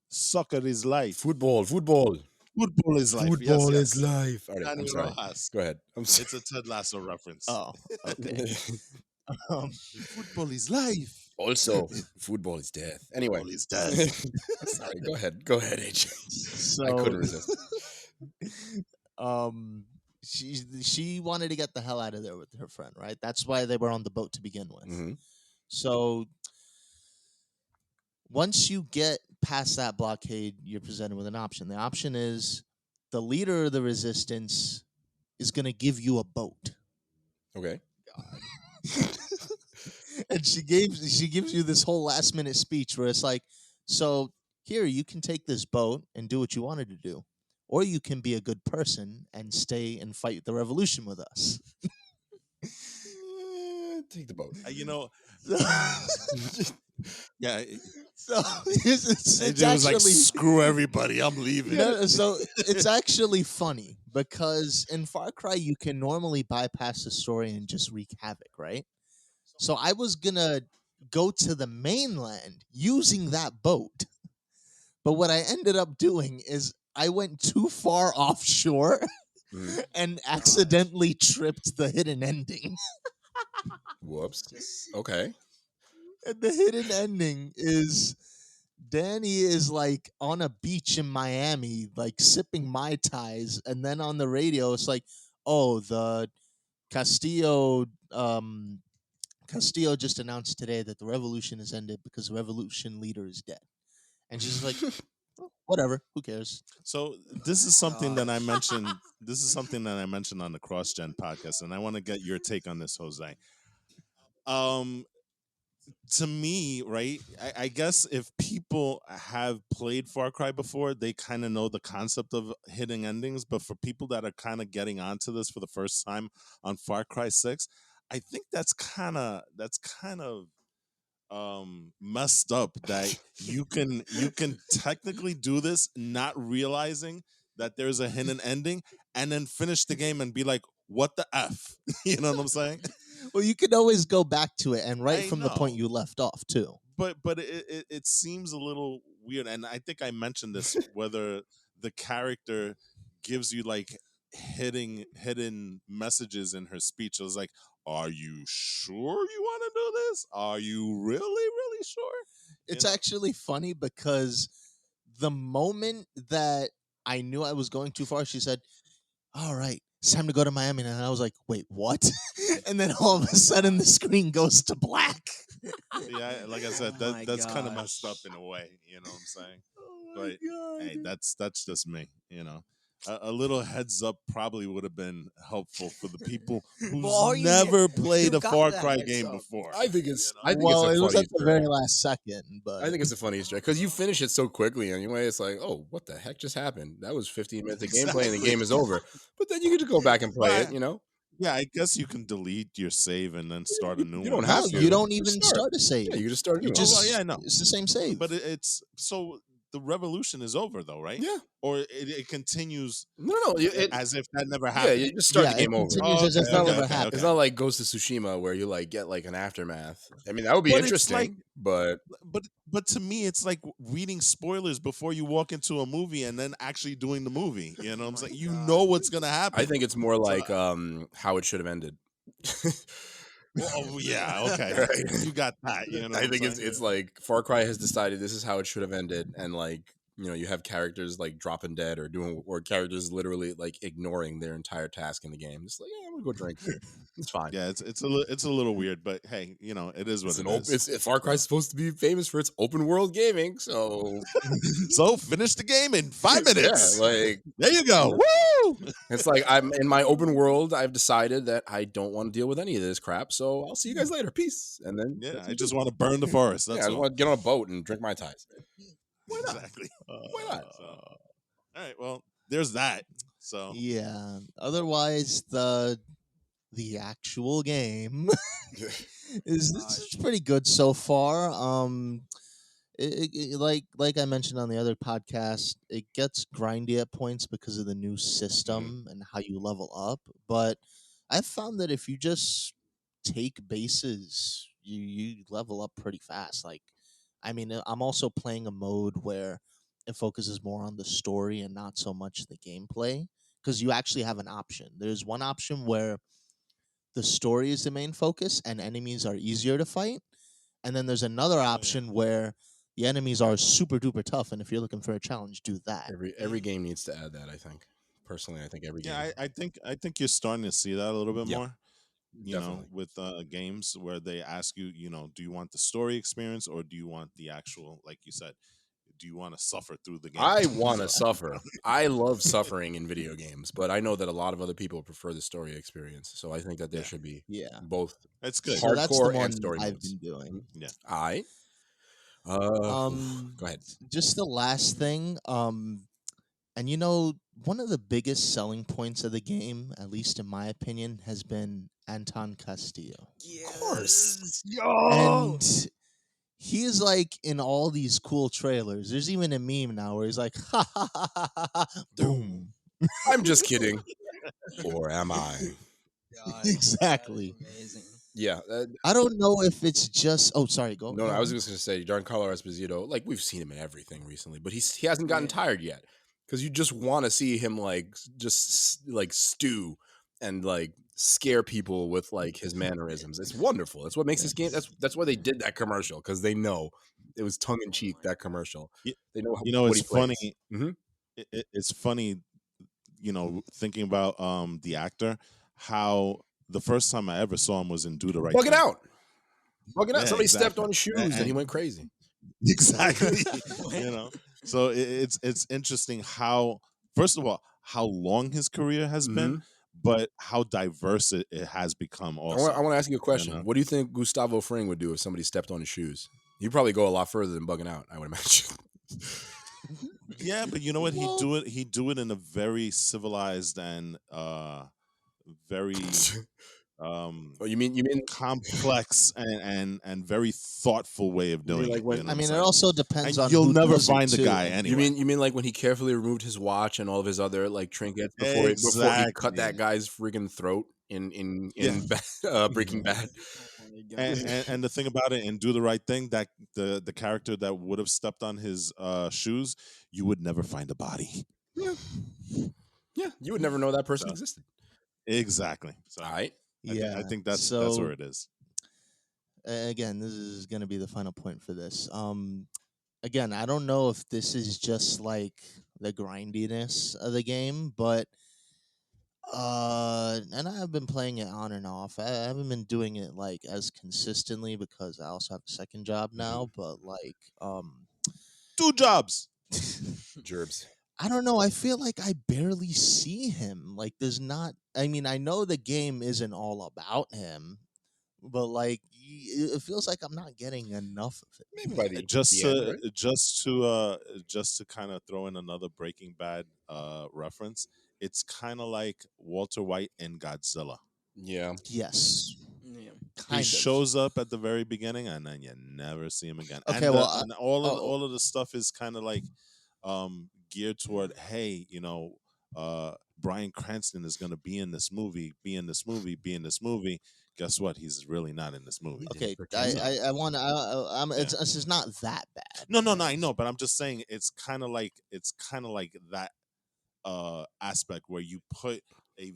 Soccer is life.
Football. Football.
Football is life. Yes,
Football
yes.
is life. All right.
Danny
I'm sorry.
Rojas.
Go ahead. I'm sorry.
It's a Ted Lasso reference.
Oh, okay. Um,
Football is life.
Also, football is death. Anyway.
Football is death.
Sorry. Go ahead. Go ahead, AJ.
so
I couldn't resist.
um she wanted to get the hell out of there with her friend, right? That's why they were on the boat to begin with.
Hmm.
So once you get past that blockade, you're presented with an option. The option is the leader of the resistance is going to give you a boat.
Okay.
And she gives you this whole last minute speech where it's like, so here you can take this boat and do what you wanted to do, or you can be a good person and stay and fight the revolution with us.
Take the boat.
You know,
So,
yeah.
it's
AJ was like,
actually
"Screw everybody, I'm leaving."
no, so it's actually funny because in Far Cry you can normally bypass the story and just wreak havoc, right? So I was gonna go to the mainland using that boat, but what I ended up doing is I went too far offshore
Mhm.
and accidentally tripped the hidden ending.
Whoops. Okay.
And the hidden ending is Danny is like on a beach in Miami, like sipping Mai Tais, and then on the radio it's like, oh, the Castillo Castillo just announced today that the revolution has ended because the revolution leader is dead. And she's just like, "Oh, whatever, who cares?"
So this is something that I
Gosh.
mentioned. This is something that I mentioned on the Cross Gen podcast, and I want to get your take on this, Jose. Um, to me, right? I guess if people have played Far Cry before, they kind of know the concept of hidden endings. But for people that are kind of getting onto this for the first time on Far Cry 6, I think that's kind of messed up that you can technically do this not realizing that there's a hidden ending and then finish the game and be like, what the f? You know what I'm saying?
Well, you can always go back to it and right
I
from the point
know.
you left off too.
But it seems a little weird, and I think I mentioned this, whether the character gives you like hidden messages in her speech. I was like, are you sure you want to do this? Are you really sure?
It's
know?
actually funny because the moment that I knew I was going too far, she said, "All right, it's time to go to Miami." And I was like, "Wait, what?" And then all of a sudden the screen goes to black.
Yeah, like I said,
Oh my
that's kind of messed up
gosh.
in a way. You know what I'm saying?
Oh
But
my
hey,
god.
that's just me. A little heads up probably would have been helpful for the people who's
Well,
never played
you
a
got
Far
the
Cry
heads
game
up.
before.
I think
You
it's.
know?
I think it's
Well,
a
it was
funny
at the
Easter
very
egg.
last second, but
I think it's a funny Easter egg because you finish it so quickly anyway. It's like, oh, what the heck just happened? That was 15 minutes of gameplay and the
Exactly.
game is over. But then you get to go back and play it.
Well, yeah, I guess you can delete your save and then start a new
You
one.
don't
no,
have
That's
to.
you
fine.
don't
Just
even
start.
start a save.
Yeah, you just start a
You
new
Oh,
one.
well, yeah,
just
I know.
it's the same save.
But it's so the revolution is over, though, right?
Yeah.
Or it continues
No.
as if that never
Yeah,
happened.
you just start
Yeah,
the
it
game over.
continues
Oh,
as if
okay,
that
okay,
never
okay,
happened.
It's
okay.
not like Ghost of Tsushima where you like get like an aftermath. I mean, that would be
But it's like,
interesting, but
but to me, it's like reading spoilers before you walk into a movie and then actually doing the movie. You know what I'm saying? You know what's gonna happen.
I think it's more
So,
like how it should have ended.
well, oh, yeah, okay,
Right.
you got that. You know what
I
I'm
think
saying?
it's like Far Cry has decided this is how it should have ended, and like you have characters like dropping dead or characters literally like ignoring their entire task in the game. Just like I'm gonna go drink. It's fine.
Yeah, it's a little weird, but hey, it is what
It's
it
an open.
is.
Far Cry is supposed to be famous for its open world gaming, so
So finish the game in 5 minutes.
yeah, like
There you go. Woo!
it's like I'm in my open world. I've decided that I don't want to deal with any of this crap, so I'll see you guys later. Peace. And then
Yeah,
that's
I
what
just
you
want to burn the forest.
do. Yeah,
That's
I just
all.
want to get on a boat and drink my ties. Why not?
Exactly.
Why not?
All right. Well, there's that. So
Yeah. Otherwise, the actual game is pretty good so far. Like I mentioned on the other podcast, it gets grindy at points because of the new system and how you level up. But I've found that if you just take bases, you level up pretty fast. Like, I mean, I'm also playing a mode where it focuses more on the story and not so much the gameplay because you actually have an option. There's one option where the story is the main focus and enemies are easier to fight. And then there's another
yeah.
option where the enemies are super duper tough. And if you're looking for a challenge, do that.
Every game needs to add that. I think personally, I think every game.
Yeah, I think you're starting to see that a little bit
Yep,
more.
definitely.
With games where they ask you, do you want the story experience or do you want the actual, like you said, do you want to suffer through the game?
I want to
So,
suffer. I love suffering in video games, but I know that a lot of other people prefer the story experience. So I think that there
Yeah.
should be
Yeah.
both
it's good.
So that's the
hardcore
one
and story
I've
modes.
been doing.
Yeah.
I
Um,
go ahead.
just the last thing. And one of the biggest selling points of the game, at least in my opinion, has been Anton Castillo.
Of course.
And he is like in all these cool trailers. There's even a meme now where he's like, ha ha ha ha ha, ha boom.
I'm just kidding. Or am I?
God,
Exactly.
that is amazing.
Yeah.
I don't know if it's just. Oh, sorry. Go.
No,
go
I was
on.
just going to say, Giancarlo Esposito, like we've seen him in everything recently, but he hasn't gotten
Yeah.
tired yet because you just want to see him like just like stew and like scare people with like his mannerisms. It's wonderful. That's what makes this game. That's why they did that commercial because they know it was tongue in cheek. That commercial.
Y-
They know
It's
what he plays.
funny.
Mhm.
It's funny, thinking about the actor, how the first time I ever saw him was in Do the Right
Bug it
Thing.
out. Bug it out.
Yeah,
Somebody stepped
exactly.
on his shoes and he went crazy.
Exactly. So it's interesting how, first of all, how long his career has been, but how diverse it has become also.
I want to ask you a question.
know?
What do you think Gustavo Fring would do if somebody stepped on his shoes? He'd probably go a lot further than bugging out, I would imagine.
Yeah, but you know what?
Well-
He'd do it in a very civilized and very
Oh, you mean
complex and very thoughtful way of
You mean
doing
like
it.
when-
you know
I
what
mean,
I'm
it
saying?
also depends
And
on.
you'll
who
never
does it
find the
too.
guy anyway.
you mean like when he carefully removed his watch and all of his other like trinkets before he cut that
Exactly.
guy's friggin' throat in
Yeah.
Breaking Bad?
Oh my God.
And the thing about it, and Do the Right Thing, that the character that would have stepped on his shoes, you would never find a body.
Yeah, you would never know that person
So,
existed.
Exactly. So
All right.
Yeah.
I think that's
so,
where it is.
Again, this is going to be the final point for this. Again, I don't know if this is just like the grindiness of the game, but and I've been playing it on and off. I haven't been doing it like as consistently because I also have a second job now, but like
2 jobs.
Gerbs.
I don't know. I feel like I barely see him. Like, there's not. I mean, I know the game isn't all about him, but like, it feels like I'm not getting enough of it.
Maybe by the
just
the
to
end, right?
just to kind of throw in another Breaking Bad reference, it's kind of like Walter White in Godzilla.
Yeah.
Yes,
Yeah.
He
kind of.
shows up at the very beginning, and then you never see him again.
Okay,
And
well,
and all of
oh,
all of the stuff is kind of like geared toward, hey, Bryan Cranston is going to be in this movie, be in this movie, be in this movie. Guess what? He's really not in this movie.
okay.
pretend.
I want.
Yeah.
It's just not that bad.
No, I know, but I'm just saying it's kind of like that aspect where you put a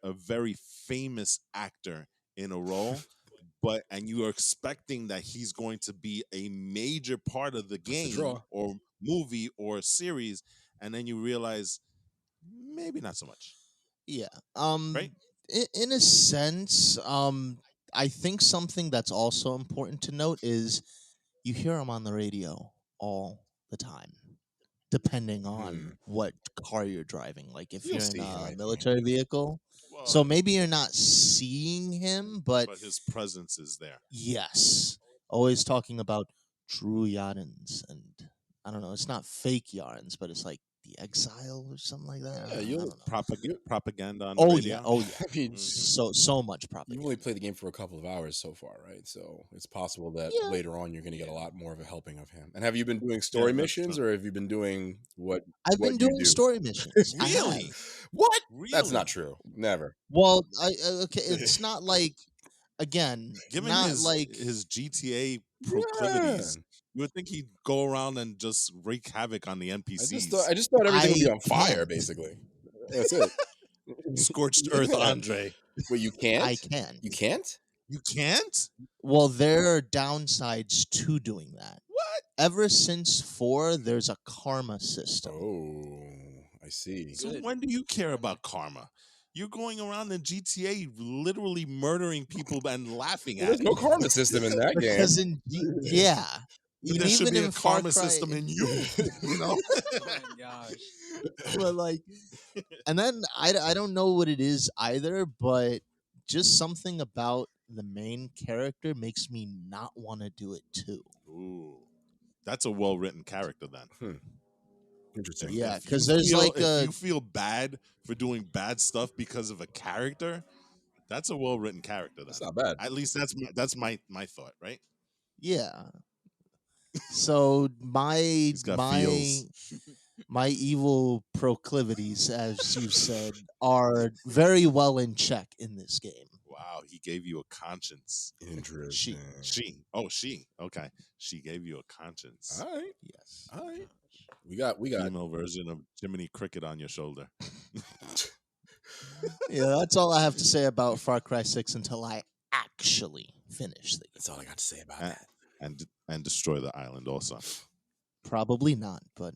very famous actor in a role, but and you are expecting that he's going to be a major part of the
That's the
game
draw.
or movie or series, and then you realize maybe not so much,
Yeah.
right?
In a sense, I think something that's also important to note is you hear them on the radio all the time, depending
Hmm.
on what car you're driving. Like if
You'll
you're in
see him, I
a
think.
military vehicle, so
Well,
maybe you're not seeing him, but
but his presence is there.
yes, always talking about true Yarans, and I don't know. It's not fake Yarans, but it's like the exile or something like that.
Yeah,
I don't know.
Propaganda on the
Oh yeah,
radio.
oh yeah.
I mean,
Mhm.
So much
you've only
propaganda.
played the game for a couple of hours so far, right? So it's possible that
Yeah,
later on you're going to get a lot more of a helping of him. And have you been doing
Yeah,
story
that's
missions,
true.
or have you been doing
I've
what
been
you
doing
do?
story missions. I have.
Really,
What? That's not
really.
true. Never.
Well, okay, it's not like again,
Given
not like
his GTA
Yeah.
proclivities, you would think he'd go around and just wreak havoc on the
I
NPCs.
just thought everything would be
I
on fire,
can.
basically. That's it.
Scorched Earth,
Yeah.
Andre.
Wait, you can't?
I can.
You can't?
You can't?
Well, there are downsides to doing that.
What?
Ever since 4, there's a karma system.
Oh, I see.
So
Good.
when do you care about karma? You're going around in GTA literally murdering people and laughing
Well,
at
there's
it.
no karma system in that game.
Because yeah,
But
and
there should
even
be a
in Far
karma
Cry,
system in you, you know?
Oh my gosh.
but like, and then I don't know what it is either, but just something about the main character makes me not want to do it too.
Ooh. That's a well written character then.
Hmm. Interesting.
Yeah, because there's like
If
a
you feel bad for doing bad stuff because of a character, that's a well written character then.
That's not bad.
At least that's my thought, right?
yeah. So
He's got feels.
my evil proclivities, as you said, are very well in check in this game.
Wow, he gave you a conscience.
Interesting.
She. Okay. She gave you a conscience.
All right.
Yes.
All right. We got
Female version of Jiminy Cricket on your shoulder.
Yeah, that's all I have to say about Far Cry 6 until I actually finish the game.
That's all I got to say about
Uh,
that.
and destroy the island also.
Probably not, but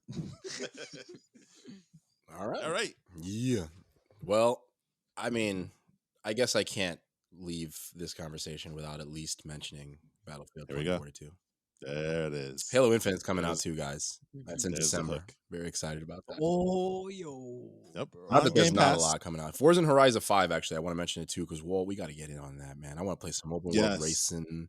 All right.
All right.
Yeah. Well, I mean, I guess I can't leave this conversation without at least mentioning Battlefield
Here we go.
2042.
There it is.
Halo Infinite's coming out
There's-
too, guys. That's in
there's the
December.
hook.
Very excited about that.
Oh yo.
Yep.
bro.
Not
On
that there's
Game
not a
Pass.
lot coming out. Forza Horizon 5, actually, I want to mention it too, because we got to get in on that, man. I want to play some open world
Yes.
racing.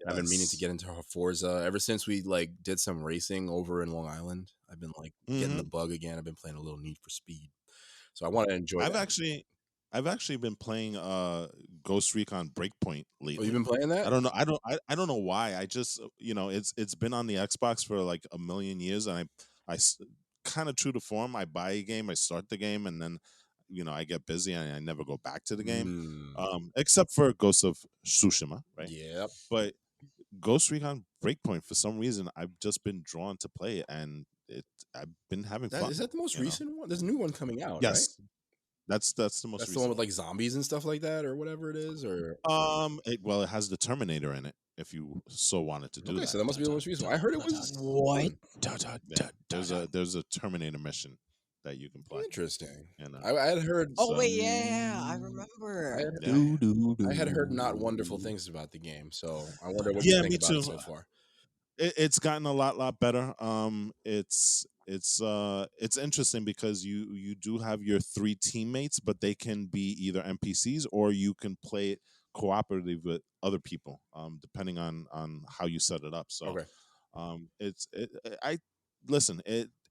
I've been meaning to get into Forza ever since we did some racing over in Long Island. I've been getting the bug again. I've been playing a little Need for Speed, so I want to enjoy.
I've actually been playing Ghost Recon Breakpoint
Oh,
lately.
you've been playing that?
I don't know. I don't know why. I just it's been on the Xbox for like a million years, and I kind of true to form. I buy a game, I start the game, and then I get busy and I never go back to the game. Except for Ghost of Tsushima, right?
Yep.
But Ghost Recon Breakpoint, for some reason, I've just been drawn to play it, and I've been having fun.
Is that the most recent one? There's a new one coming out, right?
Yes, that's the most.
That's
recent
the one with zombies and stuff like that, or whatever it is, or
it has the Terminator in it. If you so wanted to do
okay,
that,
so that must be the most recent one. I heard it was
What?
Yeah, there's a Terminator mission that you can play.
interesting.
And
I had heard.
Oh wait, yeah, I remember.
I had heard not wonderful things about the game, so I wonder what
Yeah,
you
me
think about it
too.
so far.
It's gotten a lot better. It's interesting because you do have your 3 teammates, but they can be either NPCs or you can play it cooperative with other people, depending on how you set it up. So,
Okay.
I listen.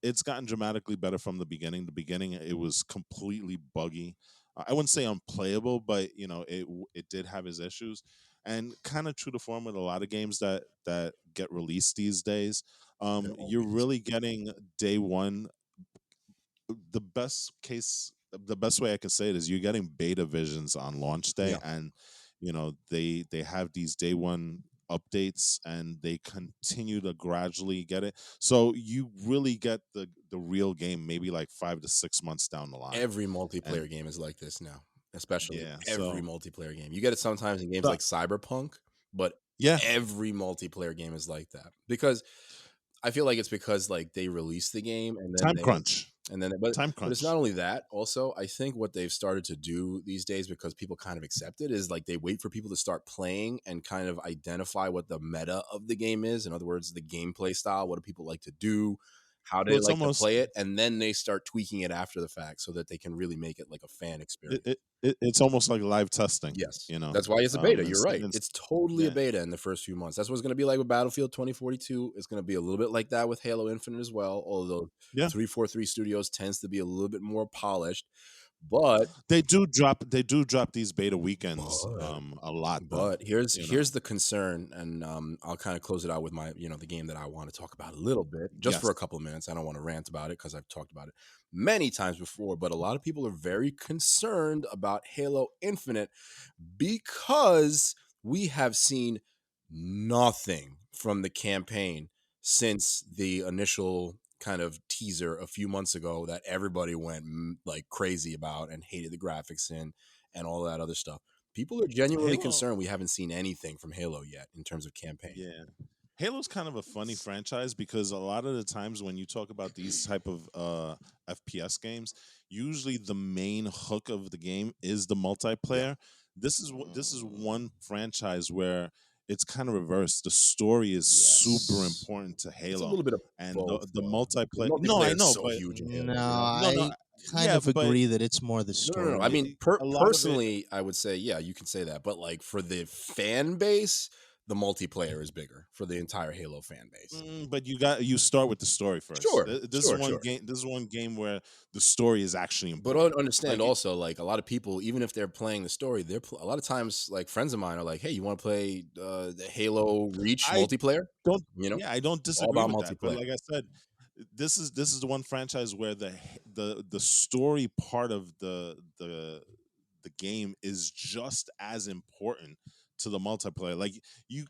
It's gotten dramatically better from the beginning. The beginning it was completely buggy. I wouldn't say unplayable, but it did have its issues. And kind of true to form with a lot of games that get released these days,
They're
you're
always
really getting day one. The best way I can say it is you're getting beta visions on launch day,
yeah.
and they have these day one updates, and they continue to gradually get it, so you really get the real game maybe like 5 to 6 months down the line.
Every multiplayer
And
game is like this now, especially
yeah,
every
so
multiplayer game. You get it sometimes in games
so
like Cyberpunk, but
yeah,
every multiplayer game is like that because I feel like it's because like they release the game and then
time
they
crunch,
and then
time
but it's not
crunch.
only that. Also, I think what they've started to do these days because people kind of accept it is like they wait for people to start playing and kind of identify what the meta of the game is. In other words, the gameplay style, what do people like to do, how do
So
they
it's
like to
almost
play it, and then they start tweaking it after the fact so that they can really make it like a fan
it,
experience.
it, it's almost like live testing,
Yes.
you know.
That's why it's a beta. You're
Instead,
right. It's totally a
yeah,
beta in the first few months. That's what it's going to be like with Battlefield 2042. It's going to be a little bit like that with Halo Infinite as well, although
yeah.
343 Studios tends to be a little bit more polished. But
They do drop these beta weekends
but
a lot though,
but here's
you know.
here's the concern, and I'll kind of close it out with my the game that I want to talk about a little bit, just for
Yes.
a couple of minutes. I don't want to rant about it because I've talked about it many times before. But a lot of people are very concerned about Halo Infinite because we have seen nothing from the campaign since the initial kind of teaser a few months ago that everybody went like crazy about and hated the graphics in and all that other stuff. People are genuinely
Halo,
concerned we haven't seen anything from Halo yet in terms of campaign.
yeah. Halo's kind of a funny franchise because a lot of the times when you talk about these type of FPS games, usually the main hook of the game is the
Yeah.
multiplayer. This is one franchise where it's kind of reversed. The story is super
Yes.
important to
It's a
Halo,
little bit of
and
both,
the
though. The
multiplayer. No, I
multiplayer is
know,
so
but
huge in
No,
Halo.
no, no,
I kind
yeah,
of
but
agree that it's more the
No, no, no. I
story.
mean,
a lot of it.
personally, I would say, yeah, you can say that. But like for the fan base, the multiplayer is bigger for the entire Halo fan base.
But you start with the story first.
Sure,
This is
sure,
one
sure.
game. This is one game where the story is actually
But
important.
understand
Like
also, like a lot of people, even if they're playing the story, a lot of times, like friends of mine are like, "Hey, you want to play the Halo Reach
I
multiplayer?"
don't.
You know,
Yeah, I don't
it's all
disagree
about
with that. But
multiplayer.
like I said, this is the one franchise where the story part of the game is just as important to the multiplayer. Like you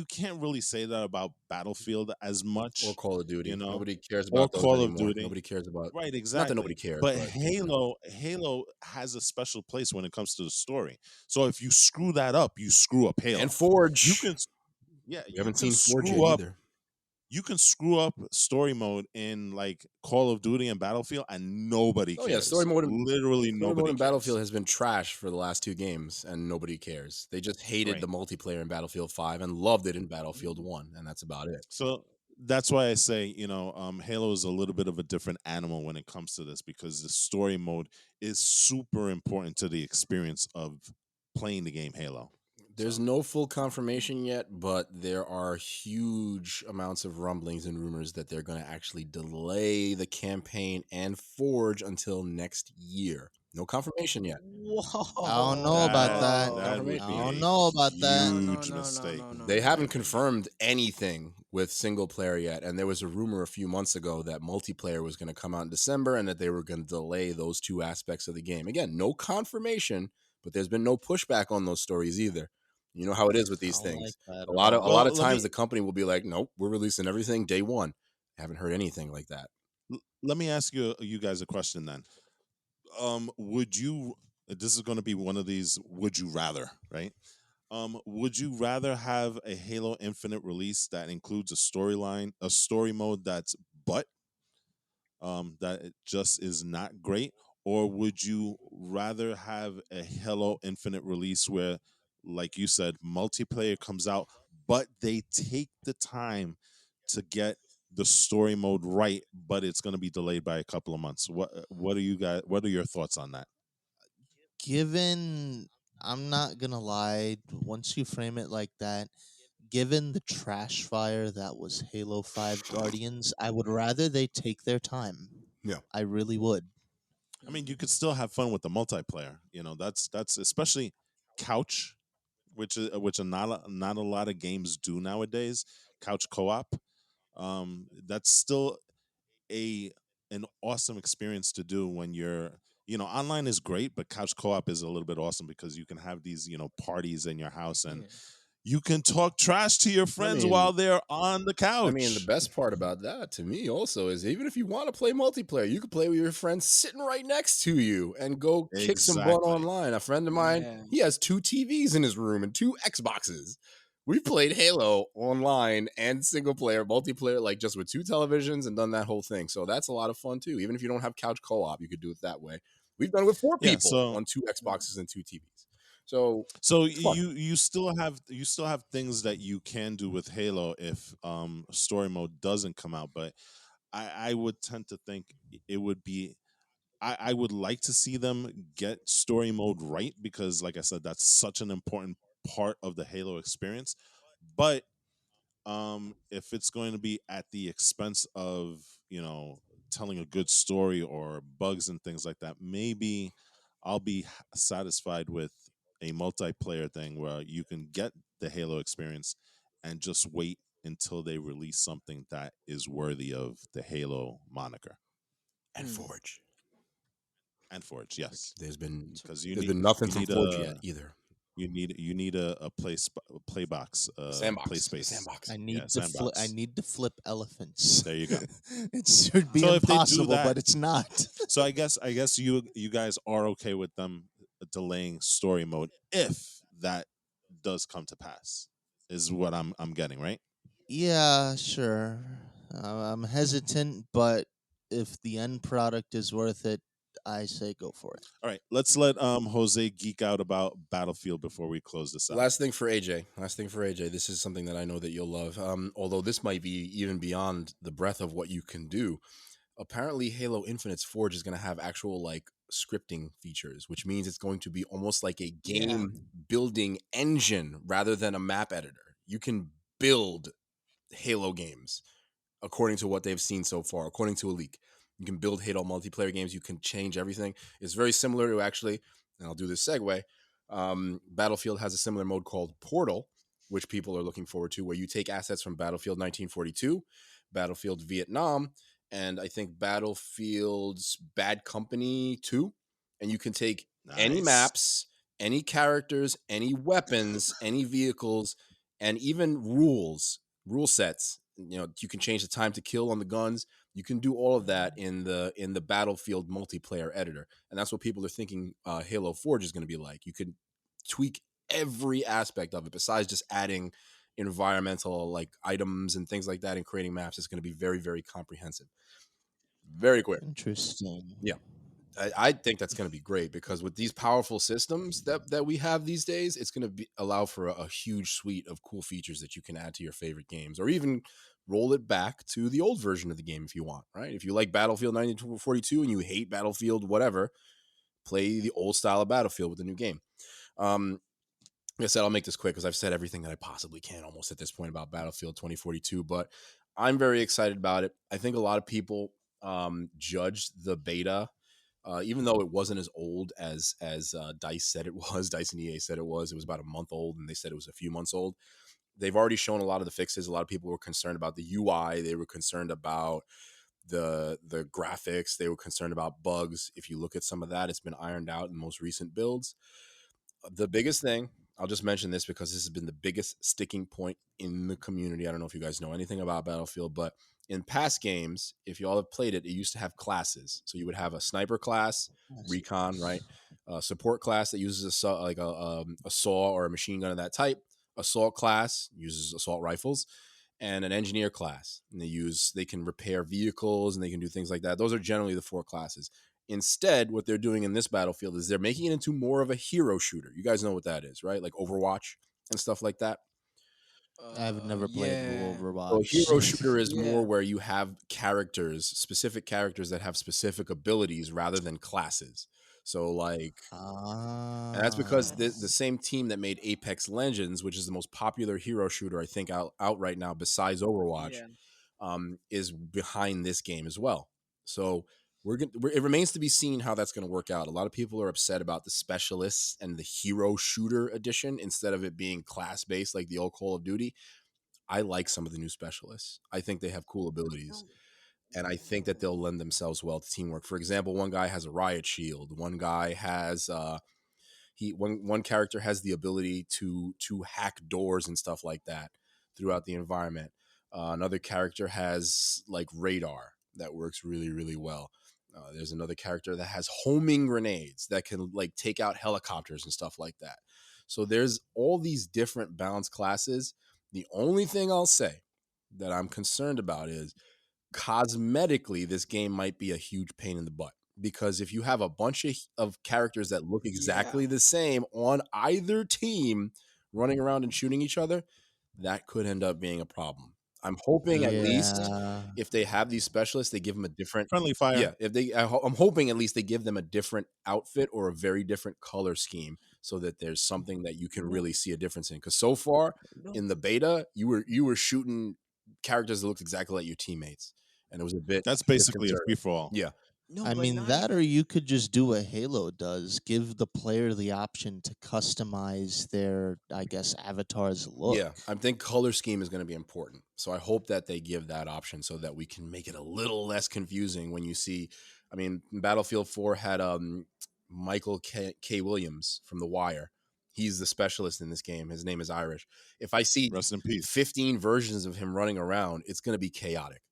can't really say that about Battlefield as
Or
much,
Call of
you
Duty.
know,
Nobody cares
or
about those
Call of
anymore.
Duty.
Nobody cares about.
Right,
Not that
exactly.
nobody cares,
But
but
Halo has a special place when it comes to the story. So if you screw that up, you screw up
and
Halo. You
Forge.
can yeah,
We
you
haven't
can
seen Forge yet
screw up
either.
story mode in like Call of Duty and Battlefield and nobody
Oh yeah, story
cares.
mode.
Literally
Story mode
nobody
in Battlefield
cares.
has been trash for the last two games, and nobody cares. They just hated
Right.
the multiplayer in Battlefield 5 and loved it in Battlefield 1, and that's about it.
So that's why I say, Halo is a little bit of a different animal when it comes to this because the story mode is super important to the experience of playing the game Halo.
There's
So
no full confirmation yet, but there are huge amounts of rumblings and rumors that they're going to actually delay the campaign and Forge until next year. No confirmation yet.
I don't know about that.
that would
I
Confirmation
be
yet.
don't
a
know about that.
huge mistake,
They
in my
haven't
opinion.
confirmed anything with single player yet, and there was a rumor a few months ago that multiplayer was going to come out in December and that they were going to delay those two aspects of the game. Again, no confirmation, but there's been no pushback on those stories either. You know how it is with
I
these
don't
things.
like that
A
at
lot of a
all.
lot of
Well, let
times
me
the company will be like, "Nope, we're releasing everything day one." Haven't heard anything like that.
let me ask you guys a question then. Would you? This is going to be one of these. Would you rather? Right? Would you rather have a Halo Infinite release that includes a storyline, a story mode that's but that it just is not great, or would you rather have a Halo Infinite release where, like you said, multiplayer comes out, but they take the time to get the story mode right, but it's going to be delayed by a couple of months? What are you guys? What are your thoughts on that?
Given, I'm not gonna lie, once you frame it like that, given the trash fire that was Halo 5 Guardians, I would rather they take their time.
Yeah.
I really would.
I mean, you could still have fun with the multiplayer. That's especially couch which not a lot of games do nowadays. Couch co-op. That's still a an awesome experience to do when you're, online is great, but couch co-op is a little bit awesome because you can have these, parties in your house, and
Yeah.
you can talk trash to your
I
friends
mean,
while they're on the
the
couch.
best part about that to me also is even if you want to play multiplayer, you can play with your friends sitting right next to you and go kick some butt
Exactly.
online. A friend of mine,
Yeah.
he has two TVs in his room and two Xboxes. We've played Halo online and single player, multiplayer, like just with two televisions and done that whole thing. So that's a lot of fun too. Even if you don't have couch co op, you could do it that way. We've done it with four
Yeah.
people
So
on two
Mm.
Xboxes and two TVs. So
so
it's fun.
you still have things that you can do with Halo if story mode doesn't come out, but I would tend to think it would be I would like to see them get story mode right because, like I said, that's such an important part of the Halo experience. But if it's going to be at the expense of, telling a good story or bugs and things like that, maybe I'll be satisfied with a multiplayer thing where you can get the Halo experience and just wait until they release something that is worthy of the Halo moniker.
And
Mm.
Forge.
And Forge, yes,
There's been
because
there's been nothing
you
from
need
Forge yet either.
a play box,
The
play
sandbox. The
space.
sandbox.
Yeah,
I
sandbox.
need to flip elephants.
There you go.
It should be
So if they do
impossible,
that,
but it's not.
so I guess you guys are okay with them delaying story mode if that does come to pass, is what I'm getting, right?
Yeah, sure. I'm hesitant, but if the end product is worth it, I say go for it.
All right, let's let Jose geek out about Battlefield before we close this out.
Last thing for AJ. Last thing for AJ. This is something that I know that you'll love. Although this might be even beyond the breadth of what you can do. Apparently, Halo Infinite's Forge is going to have actual like scripting features, which means it's going to be almost like a
Yeah.
game building engine rather than a map editor. You can build Halo games according to what they've seen so far, according to a leak. You can build Halo multiplayer games. You can change everything. It's very similar to actually, and I'll do this segue. Battlefield has a similar mode called Portal, which people are looking forward to, where you take assets from Battlefield 1942, Battlefield Vietnam, and I think Battlefield's Bad Company 2. And you can take any
Nice.
maps, any characters, any weapons, any vehicles, and even rule sets. You can change the time to kill on the guns. You can do all of that in the Battlefield multiplayer editor, and that's what people are thinking Halo Forge is going to be like. You could tweak every aspect of it besides just adding environmental like items and things like that and creating maps. It's going to be very, very comprehensive, very quick.
Interesting.
Yeah, I think that's going to be great because with these powerful systems that we have these days, it's going to allow for a huge suite of cool features that you can add to your favorite games, or even roll it back to the old version of the game if you want. Right? If you like Battlefield 1942 and you hate Battlefield whatever, play the old style of Battlefield with the new game. Like I said, I'll make this quick because I've said everything that I possibly can almost at this point about Battlefield 2042, but I'm very excited about it. I think a lot of people judged the beta, even though it wasn't as old as Dice said it was. Dice and EA said it was. It was about a month old, and they said it was a few months old. They've already shown a lot of the fixes. A lot of people were concerned about the UI. They were concerned about the graphics. They were concerned about bugs. If you look at some of that, it's been ironed out in most recent builds. The biggest thing, I'll just mention this because this has been the biggest sticking point in the community. I don't know if you guys know anything about Battlefield, but in past games, if you all have played it, it used to have classes. So you would have a sniper class, recon, right? Support class that uses a saw or a machine gun of that type. Assault class uses assault rifles, and an engineer class. And they can repair vehicles and they can do things like that. Those are generally the four classes. Instead, what they're doing in this Battlefield is they're making it into more of a hero shooter. You guys know what that is, right? Like Overwatch and stuff like that.
I've never played
Yeah.
So a
Overwatch.
hero shooter is more
Yeah.
where you have specific characters that have specific abilities rather than classes. So like, and that's because
Ah.
the same team that made Apex Legends, which is the most popular hero shooter I think out right now besides Overwatch,
Yeah.
is behind this game as well. So It remains to be seen how that's going to work out. A lot of people are upset about the specialists and the hero shooter edition instead of it being class based like the old Call of Duty. I like some of the new specialists. I think they have cool abilities, and I think that they'll lend themselves well to teamwork. For example, one guy has a riot shield. One guy has one character has the ability to hack doors and stuff like that throughout the environment. Another character has like radar that works really really well. There's another character that has homing grenades that can like take out helicopters and stuff like that. So there's all these different balance classes. The only thing I'll say that I'm concerned about is cosmetically this game might be a huge pain in the butt, because if you have a bunch of characters that look
Yeah.
exactly the same on either team running around and shooting each other, that could end up being a problem. I'm hoping at least
Yeah.
if they have these specialists, they give them a different.
Friendly fire.
Yeah, if I'm hoping at least they give them a different outfit or a very different color scheme, so that there's something that you can really see a difference in. Because so far
No,
in the beta, you were shooting characters that looked exactly like your teammates, and it was a bit
That's basically a
disconcerting.
free for all.
Yeah,
no,
I
but
mean,
not
that or
even.
you could just do what Halo does, give the player the option to customize their, I guess, avatar's look.
yeah. I think color scheme is going to be important, so I hope that they give that option so that we can make it a little less confusing when you see. I mean, Battlefield 4 had Michael K. Williams from The Wire. He's the specialist in this game. His name is Irish. If I see
Rest in peace.
15 versions of him running around, it's going to be chaotic.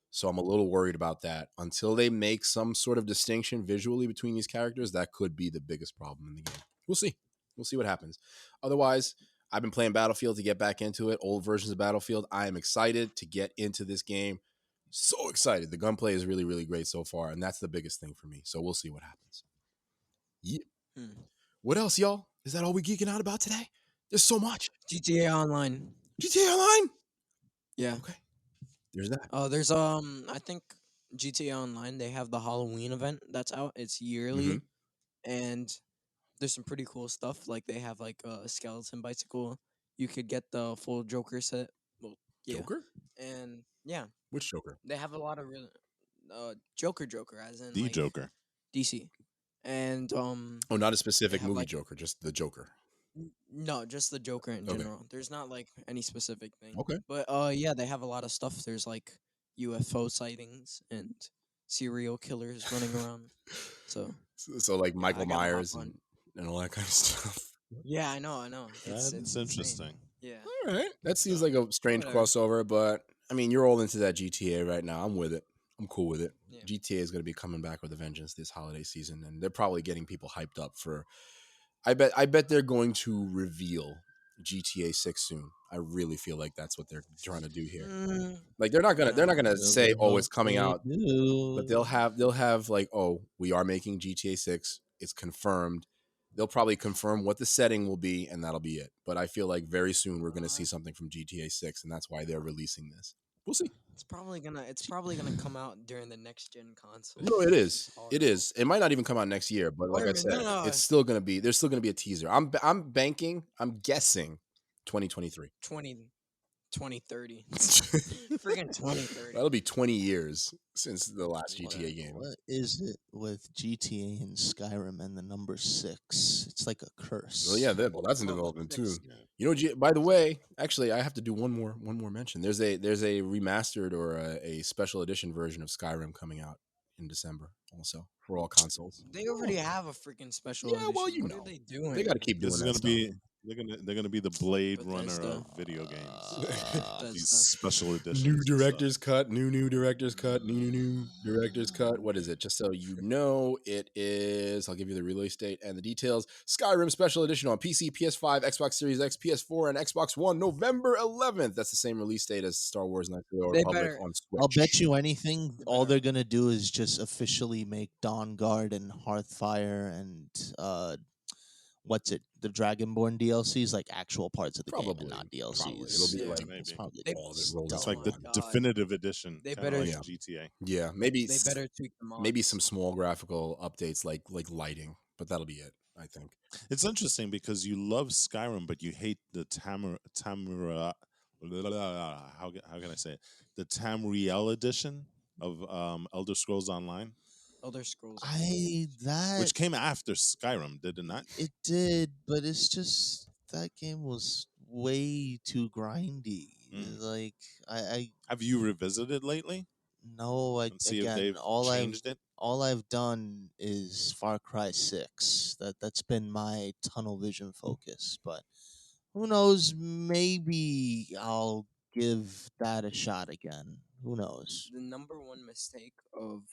So I'm a little worried about that. Until they make some sort of distinction visually between these characters, that could be the biggest problem in the game. We'll see. We'll see what happens. Otherwise, I've been playing Battlefield to get back into it, old versions of Battlefield. I am excited to get into this game. So excited. The gunplay is really, really great so far, and that's the biggest thing for me. So we'll see what happens. Yeah.
Hmm.
What else, y'all? Is that all we geeking out about today? There's so much.
GTA Online.
GTA Online?
Yeah.
Okay. There's that.
There's I think GTA Online, they have the Halloween event that's out. It's yearly,
Mhm.
and there's some pretty cool stuff. Like they have like a skeleton bicycle. You could get the full Joker set. Well, yeah,
Joker?
and yeah,
Which Joker?
they have a lot of really Joker, as in
The
like
Joker.
DC, and
Oh, not a
they
specific
have
movie
like
Joker, just the Joker.
no, just the Joker in
Okay.
general. There's not like any specific thing.
Okay.
But yeah, they have a lot of stuff. There's like UFO sightings and serial killers running around. So
So like
yeah, I
Michael
gotta hop
Myers
on.
and all that kind of stuff.
Yeah, I know.
That's
It's insane.
interesting.
Yeah.
All right. That seems
So,
like a strange
Whatever.
crossover, but I mean, you're all into that GTA right now. I'm with it. I'm cool with it.
Yeah.
GTA is going to be coming back with a vengeance this holiday season, and they're probably getting people hyped up for. I bet they're going to reveal GTA 6 soon. I really feel like that's what they're trying to do here. Like they're not gonna say,
Really
"Oh, it's
hope
coming
they
out," but they'll
do.
have like, "Oh, we are making GTA 6. It's confirmed." They'll probably confirm what the setting will be, and that'll be it. But I feel like very soon we're gonna see something from GTA 6, and that's why they're releasing this. We'll see.
It's probably gonna come out during the next gen console.
No, it is.
All
It
right.
is. It might not even come out next year, but like I
Wait a minute,
said,
no.
it's still gonna be. There's still gonna be a teaser. I'm banking. I'm guessing 2023.
2030. Freaking 2030.
That'll be 20 years since the last
What,
GTA game.
what is it with GTA and Skyrim and the number 6? It's like a curse.
Well, yeah, that's in
Well,
development too.
six.
You know, by the way, actually, I have to do one more mention. There's a remastered or a special edition version of Skyrim coming out in December, also for all consoles.
They already have a freaking special
Yeah,
edition.
well, you
What
know.
are they doing?
They got to keep
this
doing
is
that
gonna
stuff.
be they're gonna be the Blade Runner
Bethesda.
of video games.
Bethesda.
These special editions.
New
and stuff.
director's cut, new director's cut, new director's cut. What is it? Just so you know, it is. I'll give you the release date and the details. Skyrim Special Edition on PC, PS5, Xbox Series X, PS4, and Xbox One, November 11th. That's the same release date as Star Wars: Knights of the Old
They
Republic
better-
on Switch.
I'll bet you anything.
They
All
better-
they're gonna do is just officially make Dawn Guard and Hearthfire and what's it? The Dragonborn DLCs, like actual parts of the game
Probably,
and not DLCs.
probably. It'll be
Yeah.
like
It's
Maybe.
probably
They-
all of it rolled
Oh
It's
into
like the
my
one.
God.
definitive edition.
They
kinda
better-
like
Yeah.
GTA.
Yeah, maybe
They better tweak the mods.
maybe some small graphical updates like lighting, but that'll be it. I think.
It's interesting because you love Skyrim, but you hate the Tamriel. How can I say it? The Tamriel edition of Elder Scrolls Online.
Elder Scrolls
which came after Skyrim, did it not?
it did, but it's just that game was way too grindy.
Mm.
Like I
Have you revisited lately
no,
and see if
again,
they've changed it?
all I've done is Far Cry 6. That's been my tunnel vision focus, but who knows, maybe I'll give that a shot again. Who knows?
the number one mistake of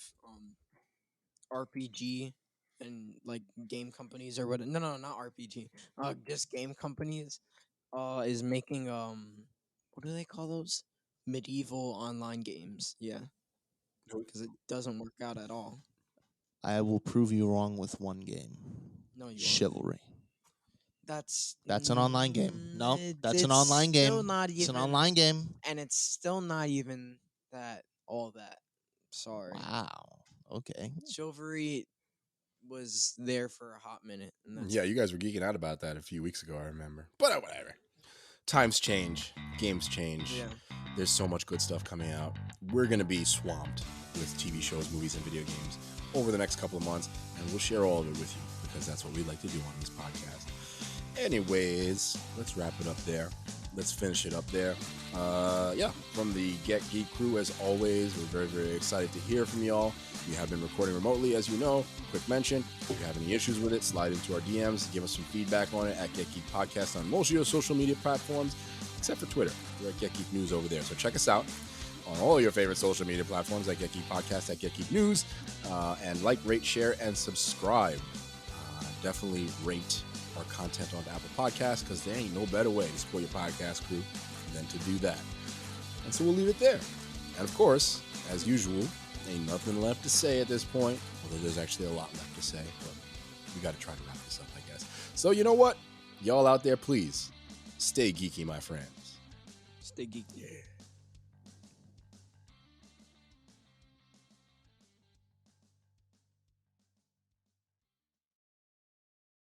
RPG and like game companies or what? No, not RPG. Just game companies. Is making what do they call those? Medieval online games. Yeah, because it doesn't work out at all.
I will prove you wrong with one game.
No, you won't.
Chivalry.
That's
An online game. No, that's an
it's
online
still
game.
not
It's an
even,
online game.
and it's still not even that all that. Sorry,
Wow. Okay.
Chivalry was there for a hot minute, and that's
Yeah, you guys were geeking out about that a few weeks ago, I remember. But whatever. Times change, games change.
yeah.
There's so much good stuff coming out. We're going to be swamped with TV shows, movies, and video games over the next couple of months, and we'll share all of it with you because that's what we like to do on this podcast. Anyways, let's wrap it up there. Let's finish it up there. Yeah, from the Get Geek crew, as always, we're very, very excited to hear from y'all. We have been recording remotely, as you know. Quick mention, if you have any issues with it, slide into our DMs, give us some feedback on it at Get Geek Podcast on most of your social media platforms, except for Twitter. We're at Get Geek News over there. So check us out on all your favorite social media platforms at Get Geek Podcast, at Get Geek News, and like, rate, share, and subscribe. Definitely rate our content on Apple Podcasts because there ain't no better way to support your podcast crew than to do that. And so we'll leave it there. And of course, as usual, ain't nothing left to say at this point, although there's actually a lot left to say, but we got to try to wrap this up, I guess. So you know what? Y'all out there, please stay geeky, my friends.
Stay geeky.
Yeah.